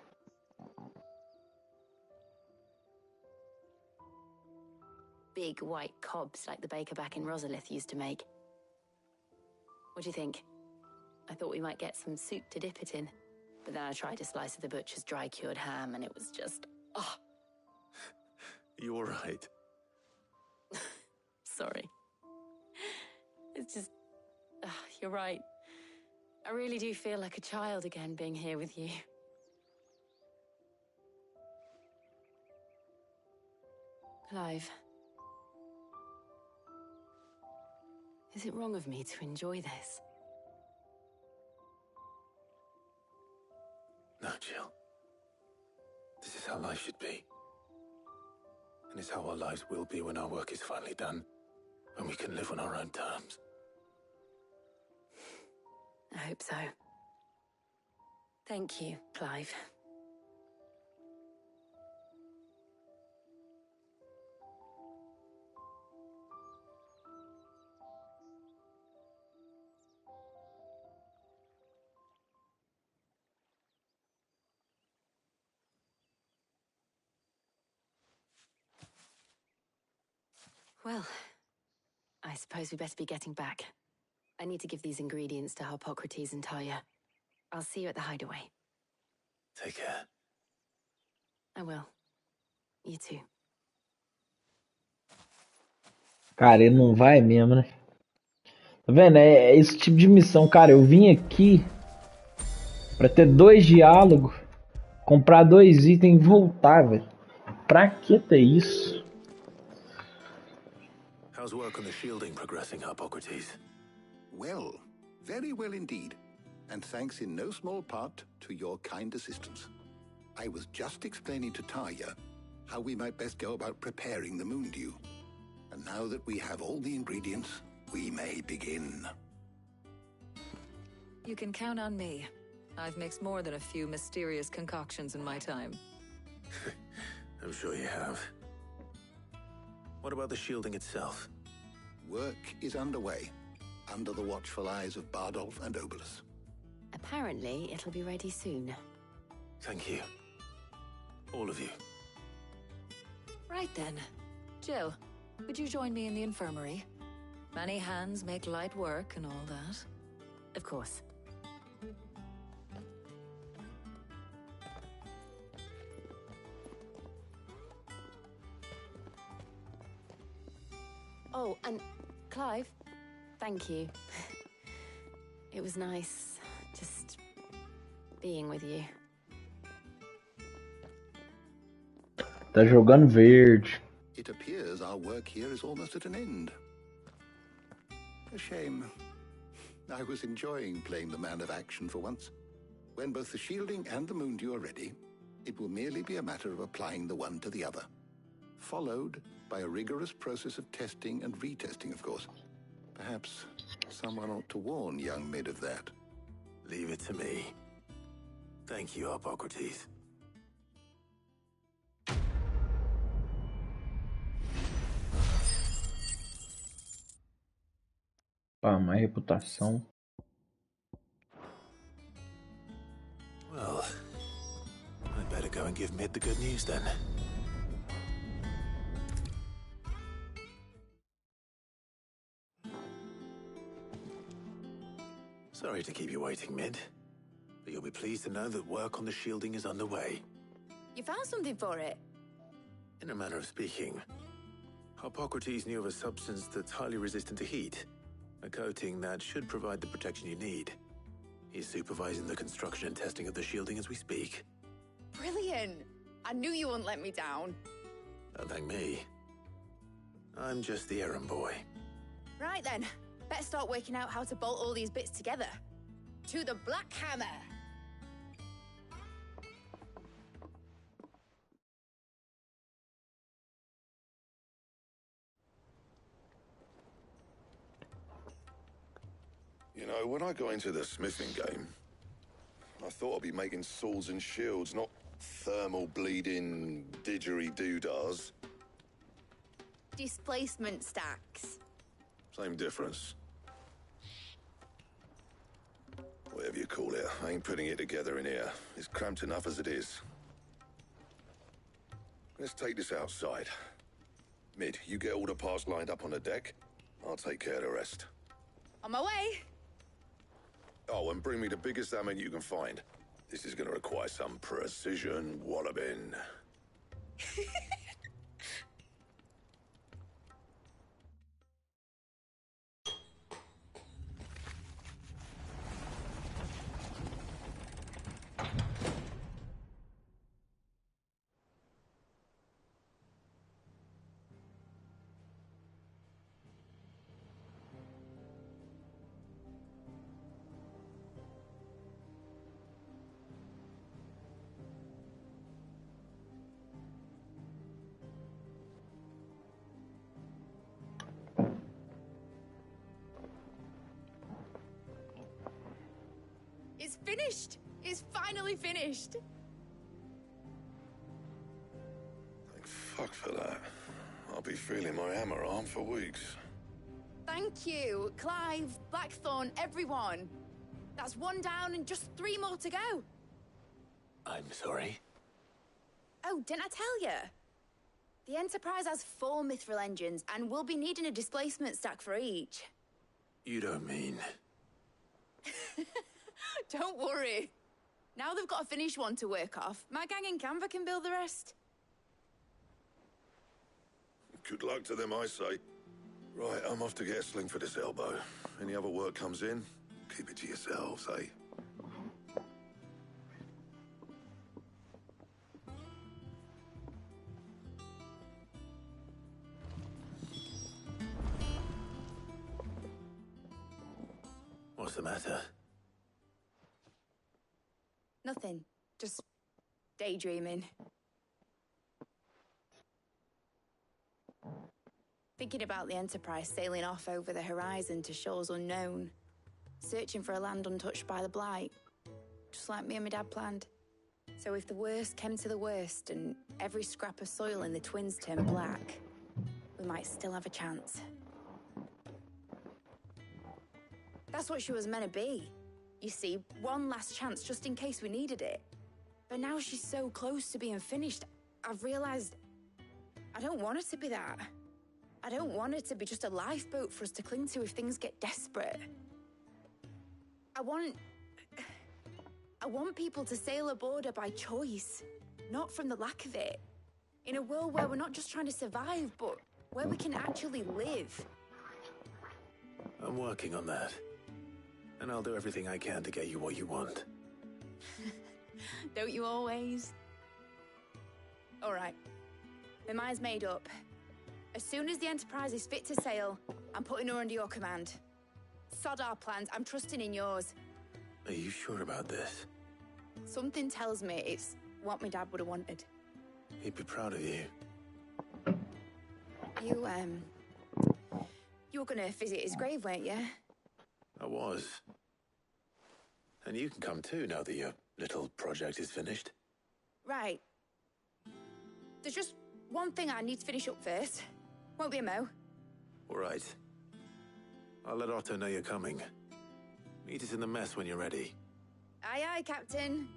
Big white cobs like the baker back in Rosalith used to make. What do you think? I thought we might get some soup to dip it in. But then I tried a slice of the butcher's dry-cured ham and it was just... oh. You all right? Sorry. It's just... you're right. I really do feel like a child again being here with you. Clive. Is it wrong of me to enjoy this? No, Jill. This is how life should be. And it's how our lives will be when our work is finally done. When we can live on our own terms. I hope so. Thank you, Clive. Well, I suppose we better be getting back. I need to give these ingredients to Harpocrates and Talia. I'll see you at the hideaway. Take care. I will. You too. Cara, ele não vai mesmo, né? Tá vendo? É esse tipo de missão, cara. Eu vim aqui pra ter 2 diálogos, comprar 2 itens e voltar, velho. Pra que ter isso? How's work on the shielding progressing, Harpocrates? Well, very well indeed. And thanks in no small part to your kind assistance. I was just explaining to Talia how we might best go about preparing the moon dew. And now that we have all the ingredients, we may begin. You can count on me. I've mixed more than a few mysterious concoctions in my time. I'm sure you have. What about the shielding itself? Work is underway, under the watchful eyes of Bardolph and Obolus. Apparently, it'll be ready soon. Thank you. All of you. Right then. Jill, would you join me in the infirmary? Many hands make light work and all that. Of course. Oh, and Clive, thank you. It was nice just being with you. Tá jogando verde. It appears our work here is almost at an end. A shame. I was enjoying playing the man of action for once. When both the shielding and the moon dew are ready, it will merely be a matter of applying the one to the other. Followed by a rigorous process of testing and retesting, of course. Perhaps someone ought to warn young Mid of that. Leave it to me. Thank you, Harpocrates. Pá, mais reputação. Well, I'd better go and give Mid the good news then. Sorry to keep you waiting, Mid. But you'll be pleased to know that work on the shielding is underway. You found something for it? In a manner of speaking, Hippocrates knew of a substance that's highly resistant to heat. A coating that should provide the protection you need. He's supervising the construction and testing of the shielding as we speak. Brilliant! I knew you wouldn't let me down. Don't thank me. I'm just the errand boy. Right then, better start working out how to bolt all these bits together. To the Black Hammer! You know, when I got into the smithing game, I thought I'd be making swords and shields, not thermal bleeding didgeridoo-dahs. Displacement stacks. Same difference. Whatever you call it, I ain't putting it together in here. It's cramped enough as it is. Let's take this outside. Mid, you get all the parts lined up on the deck. I'll take care of the rest. On my way! Oh, and bring me the biggest hammer you can find. This is gonna require some precision walloping. It's finished! It's finally finished! Thank fuck for that. I'll be feeling my hammer arm for weeks. Thank you, Clive, Blackthorn, everyone. That's one down and just 3 more to go. I'm sorry. Oh, didn't I tell you? The Enterprise has 4 mithril engines, and we'll be needing a displacement stack for each. You don't mean... Don't worry. Now they've got a finished one to work off. My gang in Canva can build the rest. Good luck to them, I say. Right, I'm off to get a sling for this elbow. Any other work comes in, keep it to yourselves, eh? What's the matter? Nothing. Just daydreaming. Thinking about the Enterprise sailing off over the horizon to shores unknown. Searching for a land untouched by the Blight. Just like me and my dad planned. So if the worst came to the worst and every scrap of soil in the Twins turned black, we might still have a chance. That's what she was meant to be. You see, one last chance just in case we needed it. But now she's so close to being finished, I've realized I don't want it to be that. I don't want it to be just a lifeboat for us to cling to if things get desperate. I want people to sail aboard her by choice, not from the lack of it. In a world where we're not just trying to survive, but where we can actually live. I'm working on that. And I'll do everything I can to get you what you want. Don't you always? All right. My mind's made up. As soon as the Enterprise is fit to sail, I'm putting her under your command. Sod our plans, I'm trusting in yours. Are you sure about this? Something tells me it's what my dad would have wanted. He'd be proud of you. You were gonna visit his grave, weren't you? I was. And you can come too now that your little project is finished. Right. There's just one thing I need to finish up first. Won't be a mo. All right. I'll let Otto know you're coming. Meet us in the mess when you're ready. Aye, aye, Captain.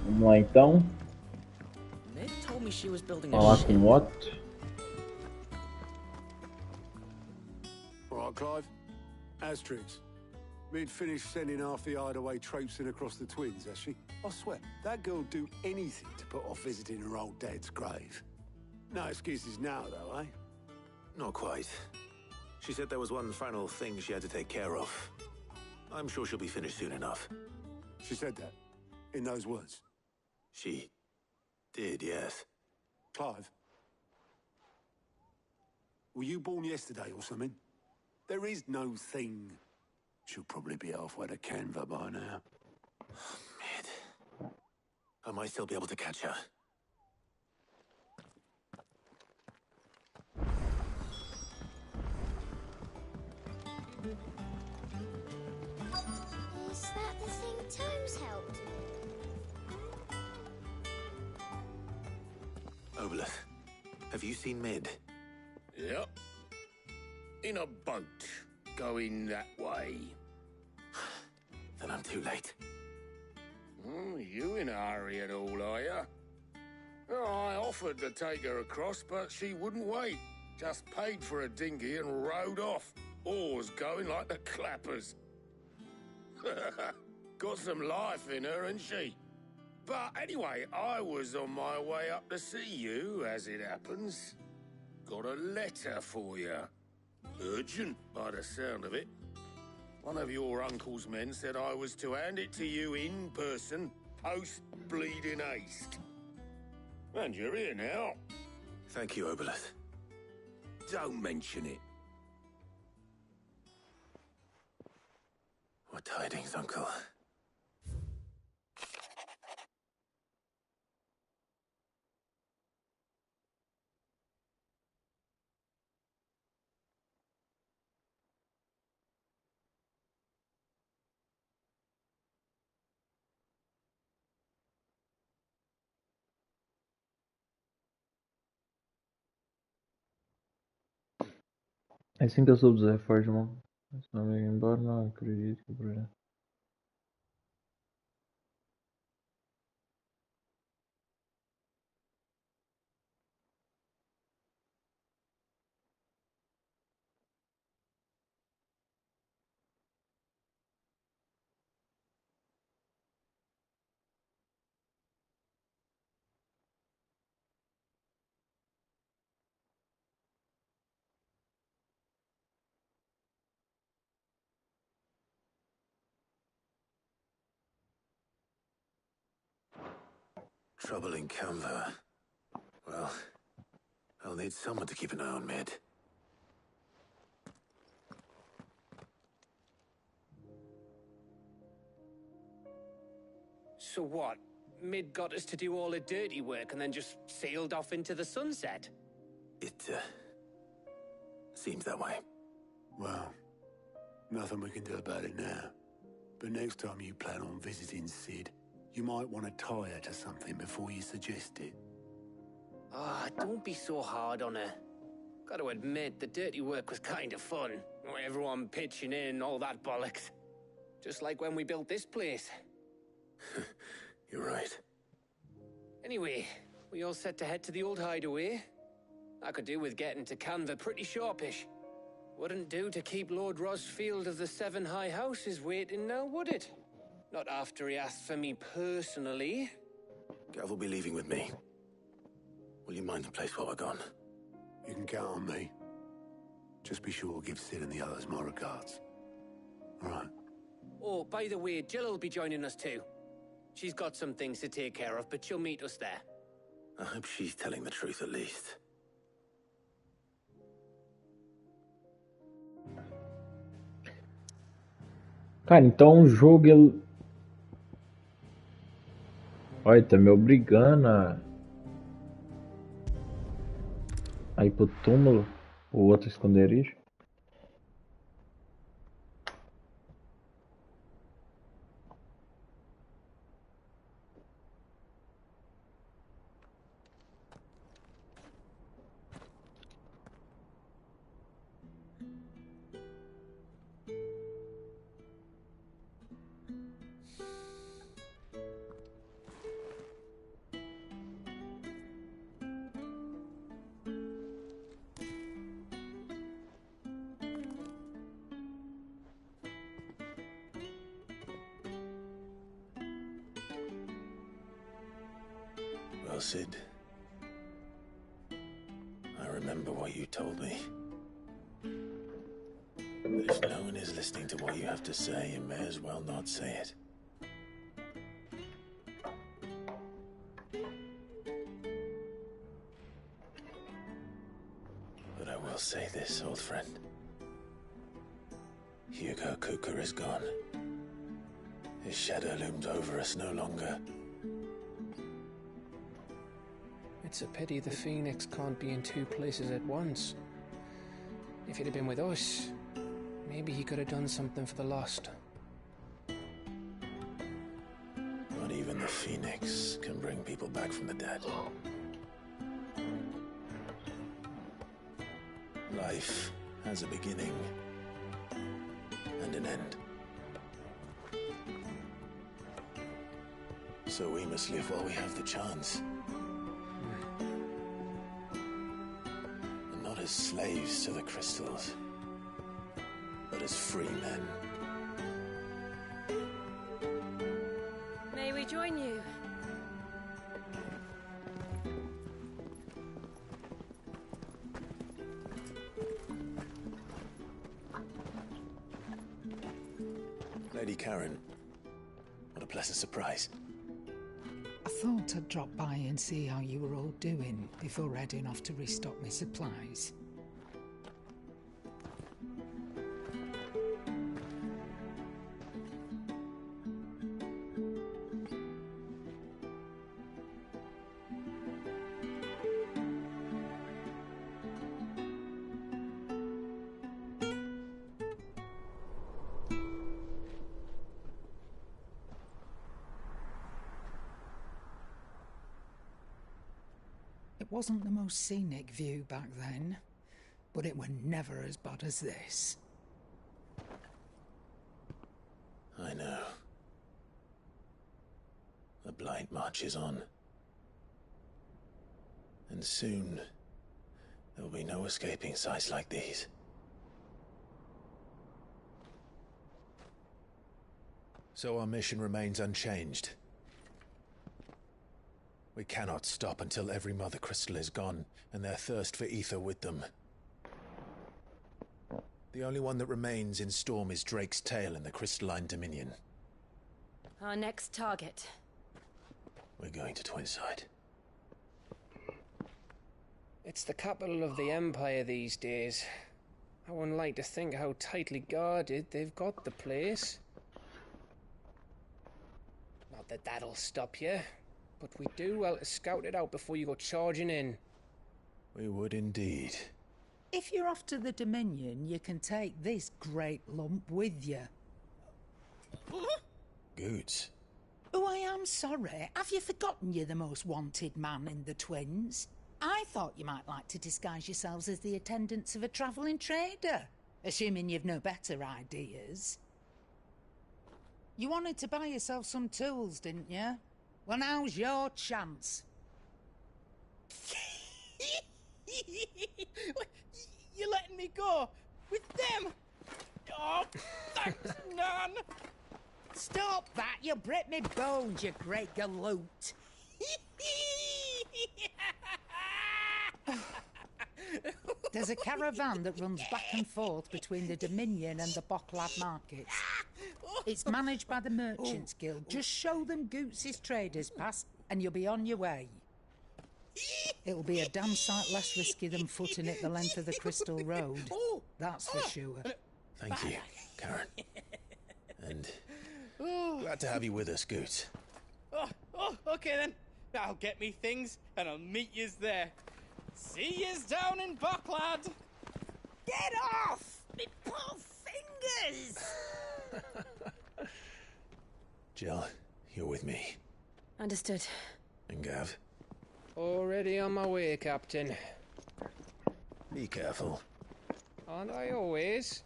Vamos lá então. Mid told me she was building a Falar ship. com o Otto. All right, Clive. Asterix. Mid finished sending half the hideaway traipsing across the twins, has she? I swear, that girl'd do anything to put off visiting her old dad's grave. No excuses now, though, eh? Not quite. She said there was one final thing she had to take care of. I'm sure she'll be finished soon enough. She said that? In those words? She did, yes. Clive? Were you born yesterday or something? There is no thing. She'll probably be halfway to Canva by now. Mid. I might still be able to catch her. Is that the thing Tomes helped? Obelith, have you seen Mid? Yep. In a boat, going that way. Then I'm too late. You in a hurry at all, are you? Oh, I offered to take her across, but she wouldn't wait. Just paid for a dinghy and rowed off. Oars going like the clappers. Got some life in her, ain't she? But anyway, I was on my way up to see you, as it happens. Got a letter for you. Urgent, by the sound of it. One of your uncle's men said I was to hand it to you in person, post-bleeding haste. And you're here now. Thank you, Obelith. Don't mention it. What tidings, Uncle? É assim que eu soube dos reforços, irmão. Se não me embora, não acredito que o projeto. Trouble in Canva. Well, I'll need someone to keep an eye on Mid. So what? Mid got us to do all the dirty work and then just sailed off into the sunset? It, seems that way. Well, nothing we can do about it now. But next time you plan on visiting Sid, you might want to tie her to something before you suggest it. Ah, don't be so hard on her. Gotta admit, the dirty work was kind of fun. Everyone pitching in, all that bollocks. Just like when we built this place. You're right. Anyway, we all set to head to the old hideaway. I could do with getting to Canva pretty sharpish. Wouldn't do to keep Lord Rosfield of the Seven High Houses waiting now, would it? Not after he asked for me personally. Gav will be leaving with me. Will you mind the place while we're gone? You can count on me. Just be sure to give Sid and the others my regards. All right. Oh, by the way, Jill will be joining us too. She's got some things to take care of, but she'll meet us there. I hope she's telling the truth at least. Cara, então o jogo ele. Olha, tá me obrigando a ir pro túmulo, o outro esconderijo. Well, Sid, I remember what you told me. But if no one is listening to what you have to say, you may as well not say it. But I will say this, old friend. Hugo Kuka is gone. His shadow looms over us no longer. It's a pity the Phoenix can't be in two places at once. If he'd have been with us, maybe he could have done something for the lost. Not even the Phoenix can bring people back from the dead. Life has a beginning and an end. So we must live while we have the chance. And not as slaves to the crystals, but as free men. May we join you? Lady Karen, what a pleasant surprise. I thought I'd drop by and see how you were all doing before heading off to restock my supplies. It wasn't the most scenic view back then, but it were never as bad as this. I know. The blight marches on. And soon, there will be no escaping sights like these. So our mission remains unchanged. We cannot stop until every Mother Crystal is gone, and their thirst for ether with them. The only one that remains in Storm is Drake's tail in the Crystalline Dominion. Our next target. We're going to Twinside. It's the capital of the Empire these days. I wouldn't like to think how tightly guarded they've got the place. Not that that'll stop you. But we do well to scout it out before you go charging in. We would indeed. If you're off to the Dominion, you can take this great lump with you. Goods. Oh, I am sorry. Have you forgotten you're the most wanted man in the Twins? I thought you might like to disguise yourselves as the attendants of a travelling trader, assuming you've no better ideas. You wanted to buy yourself some tools, didn't you? Well, now's your chance. You're letting me go? With them? Oh, thanks, Nan! Stop that! You'll break me bones, you great galoot! There's a caravan that runs back and forth between the Dominion and the Bocklad markets. It's managed by the Merchants Guild. Just show them Goots' traders pass and you'll be on your way. It'll be a damn sight less risky than footing it the length of the Crystal Road. That's for sure. Thank you, Karen. And glad to have you with us, Goots. Okay then. I'll get me things and I'll meet yous there. See yous down in Bocklad. Get off! Me poor fingers! Jill, you're with me. Understood. And Gav? Already on my way, Captain. Be careful. Aren't I always?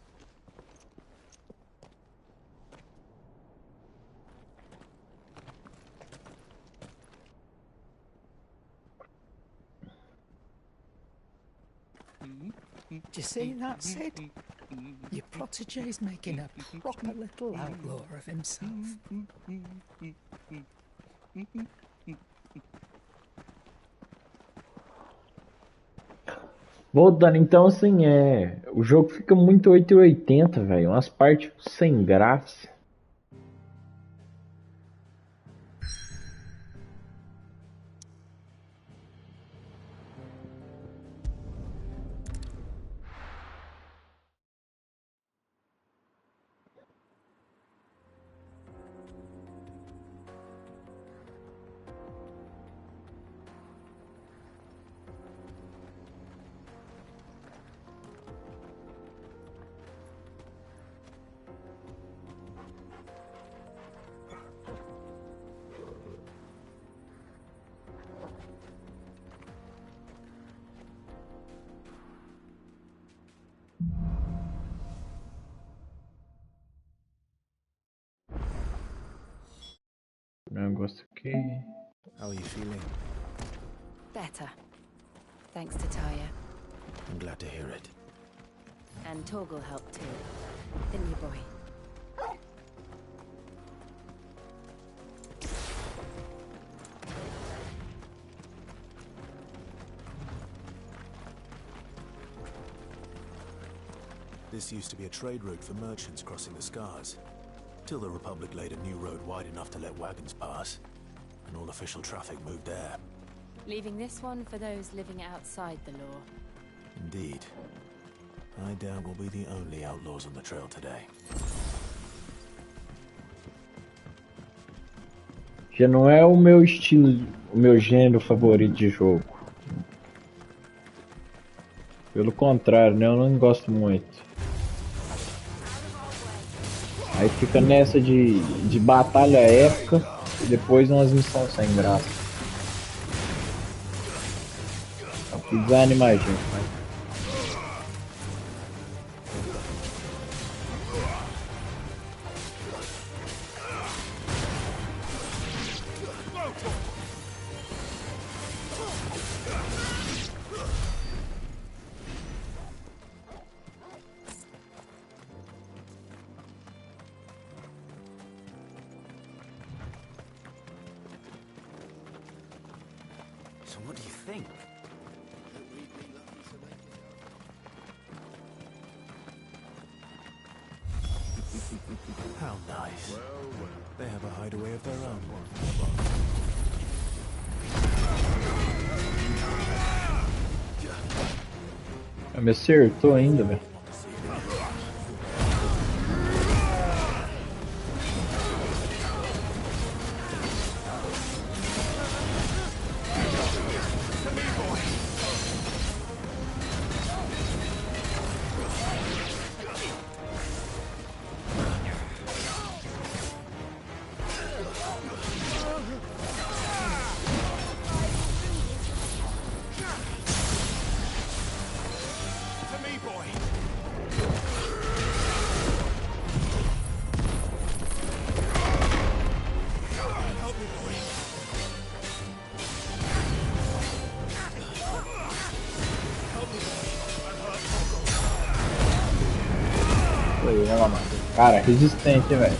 Do you see that, Sid? Your protege's making a proper little outlaw of himself. Voltando, então, assim, o jogo fica muito 880, velho. Umas partes sem graça. Negócio aqui. How are you feeling? Better. Thanks to Taya. I'm glad to hear it. And Torgal helped too. Didn't you, boy? This used to be a trade route for merchants crossing the Scars, till the Republic laid a new road wide enough to let wagons pass, and all official traffic moved there. Leaving this one for those living outside the law. Indeed. I doubt we'll be the only outlaws on the trail today. Já não é o meu estilo, o meu gênero favorito de jogo. Pelo contrário, né? Eu não gosto muito. Aí fica nessa de batalha épica e depois umas missões sem graça. Que desanima a gente, mas... So what do you think? How nice. They have a hideaway of their own. Me acertou ainda, velho. Cara, resistente, velho.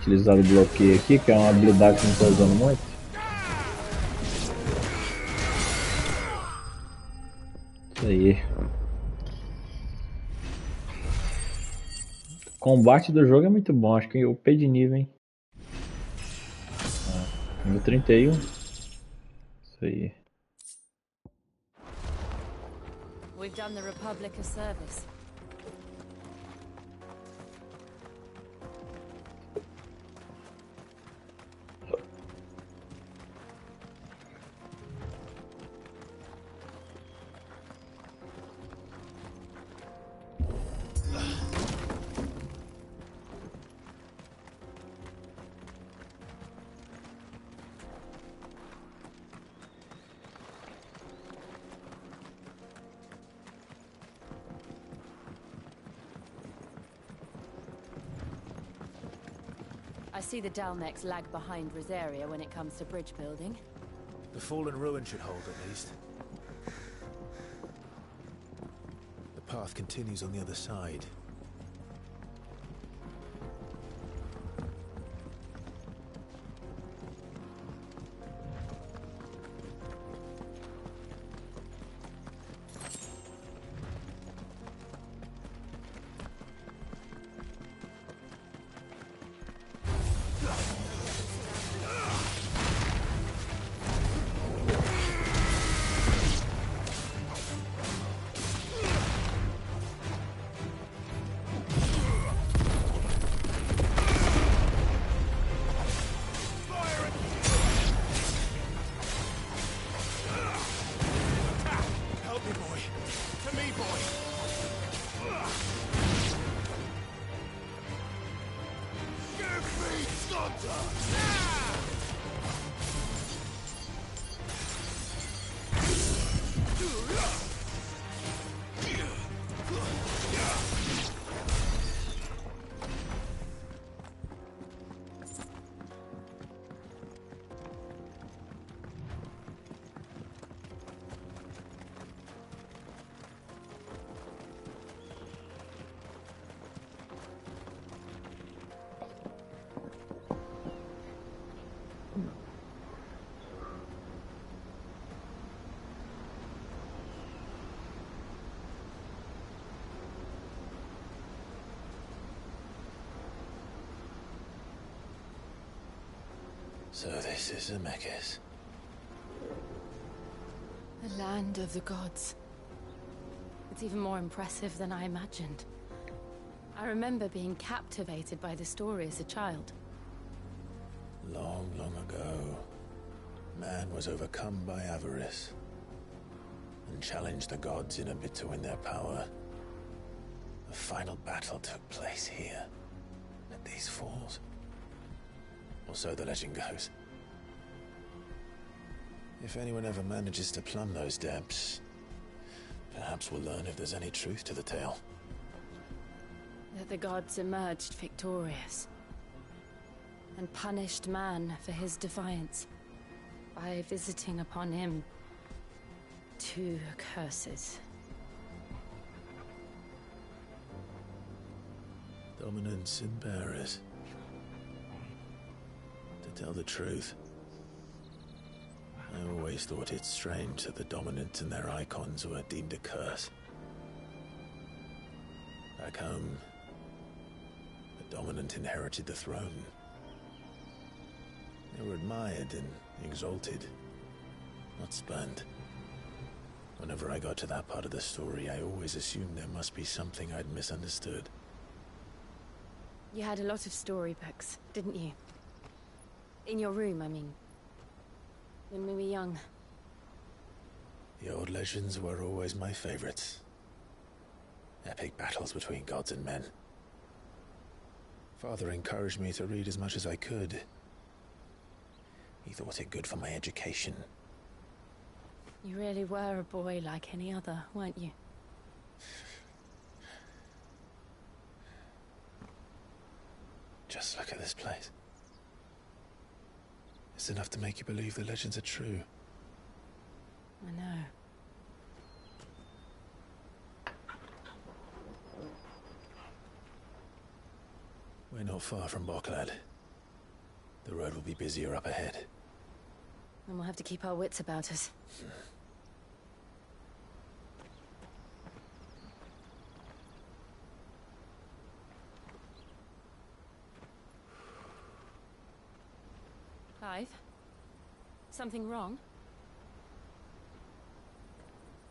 Utilizar o bloqueio aqui, que é uma habilidade que não estou usando muito. Isso aí. O combate do jogo é muito bom, acho que eu upei de nível, hein? Nível 31. Isso aí. We've done the Republic a service. see the Dalmex lag behind Rosaria when it comes to bridge building. The fallen ruin should hold, at least. The path continues on the other side. So this is Zemeckis. The land of the gods. It's even more impressive than I imagined. I remember being captivated by the story as a child. Long, long ago, man was overcome by avarice and challenged the gods in a bid to win their power. The final battle took place here, at these falls. Or so the legend goes. If anyone ever manages to plumb those depths, perhaps we'll learn if there's any truth to the tale. That the gods emerged victorious and punished man for his defiance by visiting upon him 2 curses. Dominants and bearers. To tell the truth, I always thought it strange that the dominant and their icons were deemed a curse. Back home, the dominant inherited the throne. They were admired and exalted, not spurned. Whenever I got to that part of the story, I always assumed there must be something I'd misunderstood. You had a lot of storybooks, didn't you? In your room, I mean. When we were young. The old legends were always my favorites. Epic battles between gods and men. Father encouraged me to read as much as I could. He thought it good for my education. You really were a boy like any other, weren't you? Just look at this place. It's enough to make you believe the legends are true. I know. We're not far from Boklad. The road will be busier up ahead. And we'll have to keep our wits about us. Clive? Something wrong?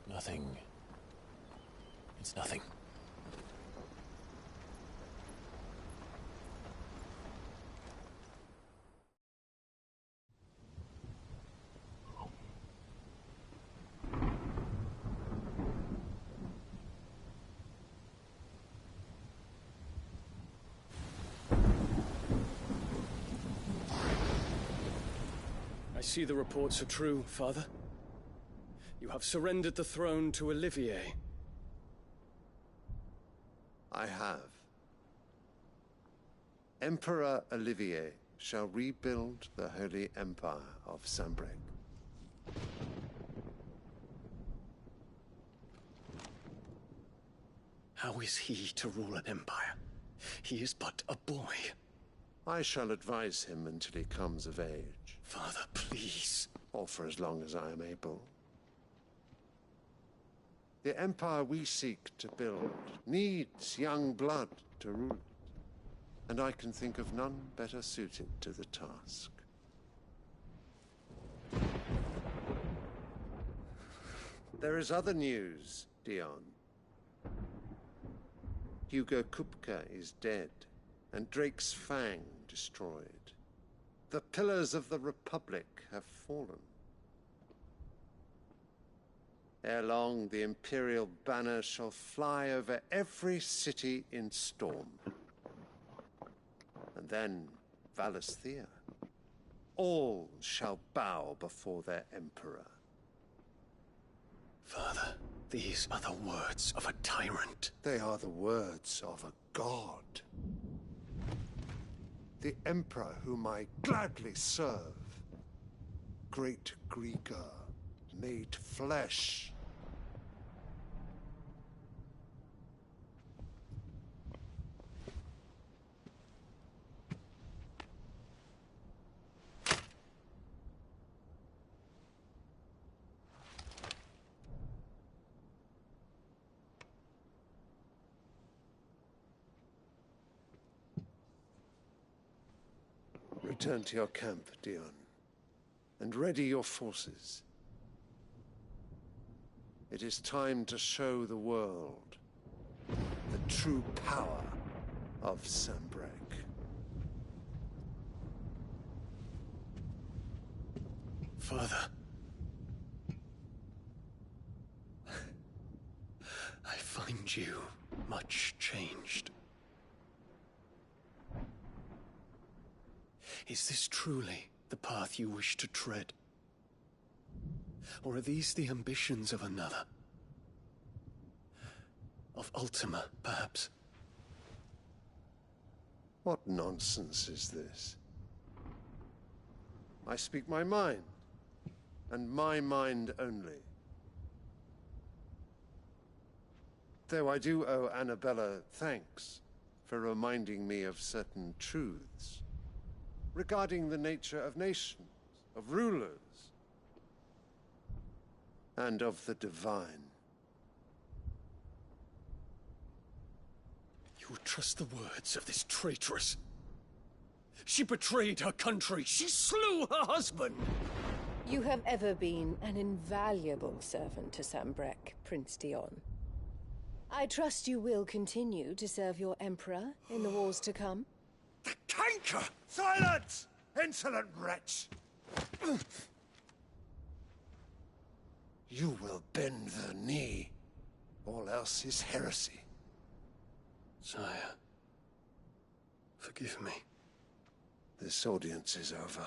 Nothing. It's nothing. I see the reports are true, Father. You have surrendered the throne to Olivier. I have. Emperor Olivier shall rebuild the holy empire of Sanbreque. How is he to rule an empire? He is but a boy. I shall advise him until he comes of age. Father, please. Or for as long as I am able. The empire we seek to build needs young blood to rule it, and I can think of none better suited to the task. There is other news, Dion. Hugo Kupka is dead, and Drake's Fang destroyed. The pillars of the Republic have fallen. Ere long, the Imperial banner shall fly over every city in Storm. And then, Valisthea. All shall bow before their Emperor. Father, these are the words of a tyrant. They are the words of a god. The Emperor whom I gladly serve. Great Greeker, made flesh. Return to your camp, Dion, and ready your forces. It is time to show the world the true power of Sanbreque. Father. I find you much changed. Is this truly the path you wish to tread? Or are these the ambitions of another? Of Ultima, perhaps? What nonsense is this? I speak my mind, and my mind only. Though I do owe Annabella thanks for reminding me of certain truths regarding the nature of nations, of rulers, and of the divine. You would trust the words of this traitress? She betrayed her country. She slew her husband. You have ever been an invaluable servant to Sanbreque, Prince Dion. I trust you will continue to serve your Emperor in the wars to come. The canker! Silence! Insolent wretch! You will bend the knee. All else is heresy. Sire, forgive me. This audience is over.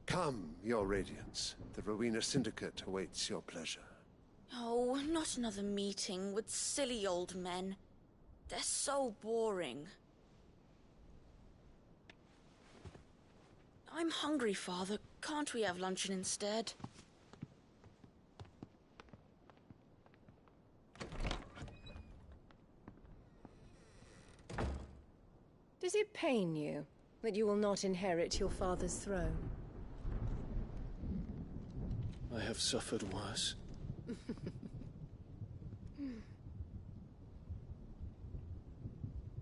Come, your Radiance. The Rowena Syndicate awaits your pleasure. Oh, not another meeting with silly old men. They're so boring. I'm hungry, Father. Can't we have luncheon instead? Does it pain you that you will not inherit your father's throne? I have suffered worse.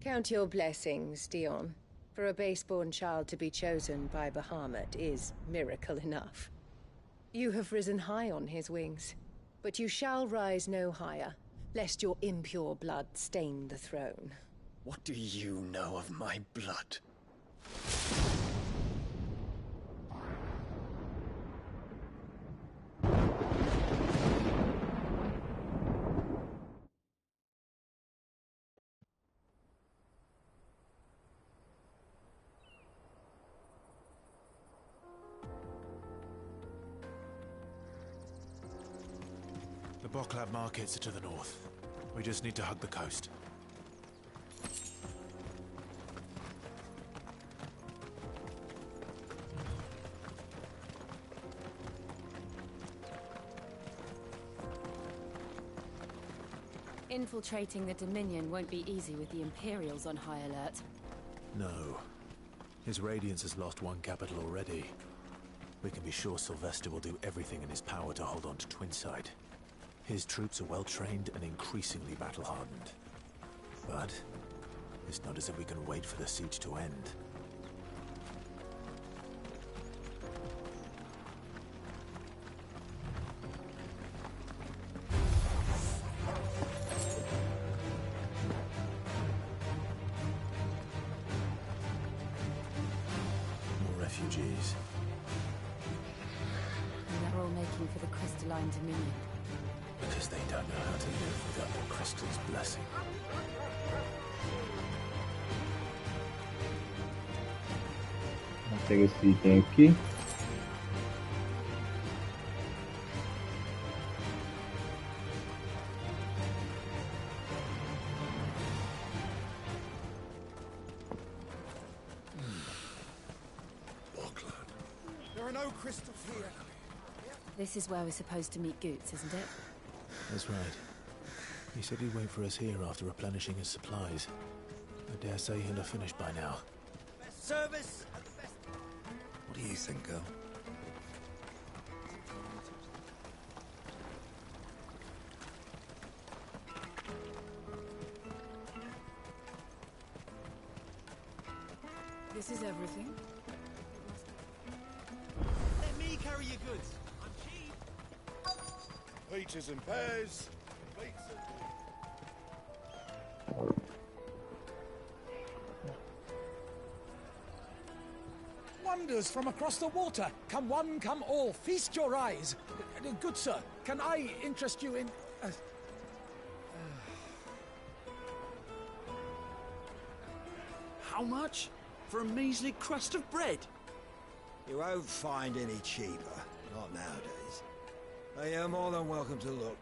Count your blessings, Dion. For a base-born child to be chosen by Bahamut is miracle enough. You have risen high on his wings, but you shall rise no higher, lest your impure blood stain the throne. What do you know of my blood? The Boklab markets are to the north. We just need to hug the coast. Infiltrating the Dominion won't be easy with the Imperials on high alert. No. His Radiance has lost one capital already. We can be sure Sylvester will do everything in his power to hold on to Twinside. His troops are well trained and increasingly battle-hardened. But it's not as if we can wait for the siege to end. Refugees. And they're all making for the crystalline Dominion. Because they don't know how to live without the crystal's blessing. Vou pegar esse item aqui. This is where we're supposed to meet Goots, isn't it? That's right. He said he'd wait for us here after replenishing his supplies. I dare say he'll have finished by now. Best service and the best... What do you think, girl? This is everything. Let me carry your goods. I'm cheap. Peaches and pears. Pizza. Wonders from across the water. Come one, come all. Feast your eyes. Good sir, can I interest you in... How much? For a measly crust of bread? You won't find any cheaper. Not nowadays. But you're more than welcome to look.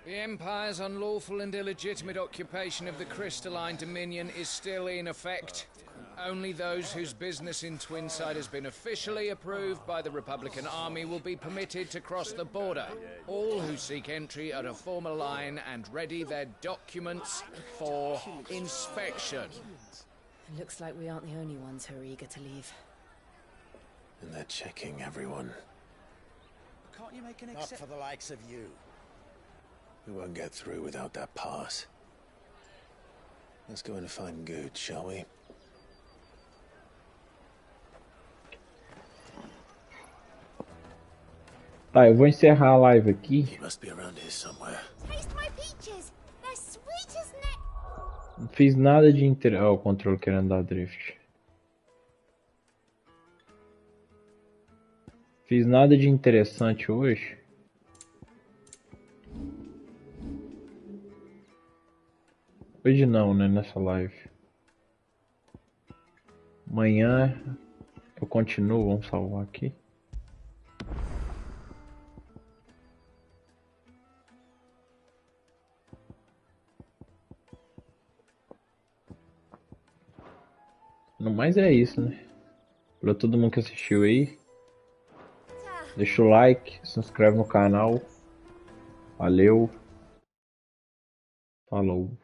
The Empire's unlawful and illegitimate occupation of the crystalline Dominion is still in effect. Only those whose business in Twinside has been officially approved by the Republican Army will be permitted to cross the border. All who seek entry are to form a line and ready their documents for inspection. It looks like we aren't the only ones who are eager to leave. And they're checking everyone. Can't you make an Not for the likes of you. We won't get through without that pass. Let's go in and find Good, shall we? Tá, eu vou encerrar a live aqui. He must be around here somewhere. Taste my peaches. They're sweet as neck. Não fiz nada de inter... Ó, o controle querendo dar drift. Fiz nada de interessante hoje. Hoje não, né? Nessa live. Amanhã eu continuo. Vamos salvar aqui. No mais é isso, né? Pra todo mundo que assistiu aí. Deixa o like, se inscreve no canal. Valeu. Falou.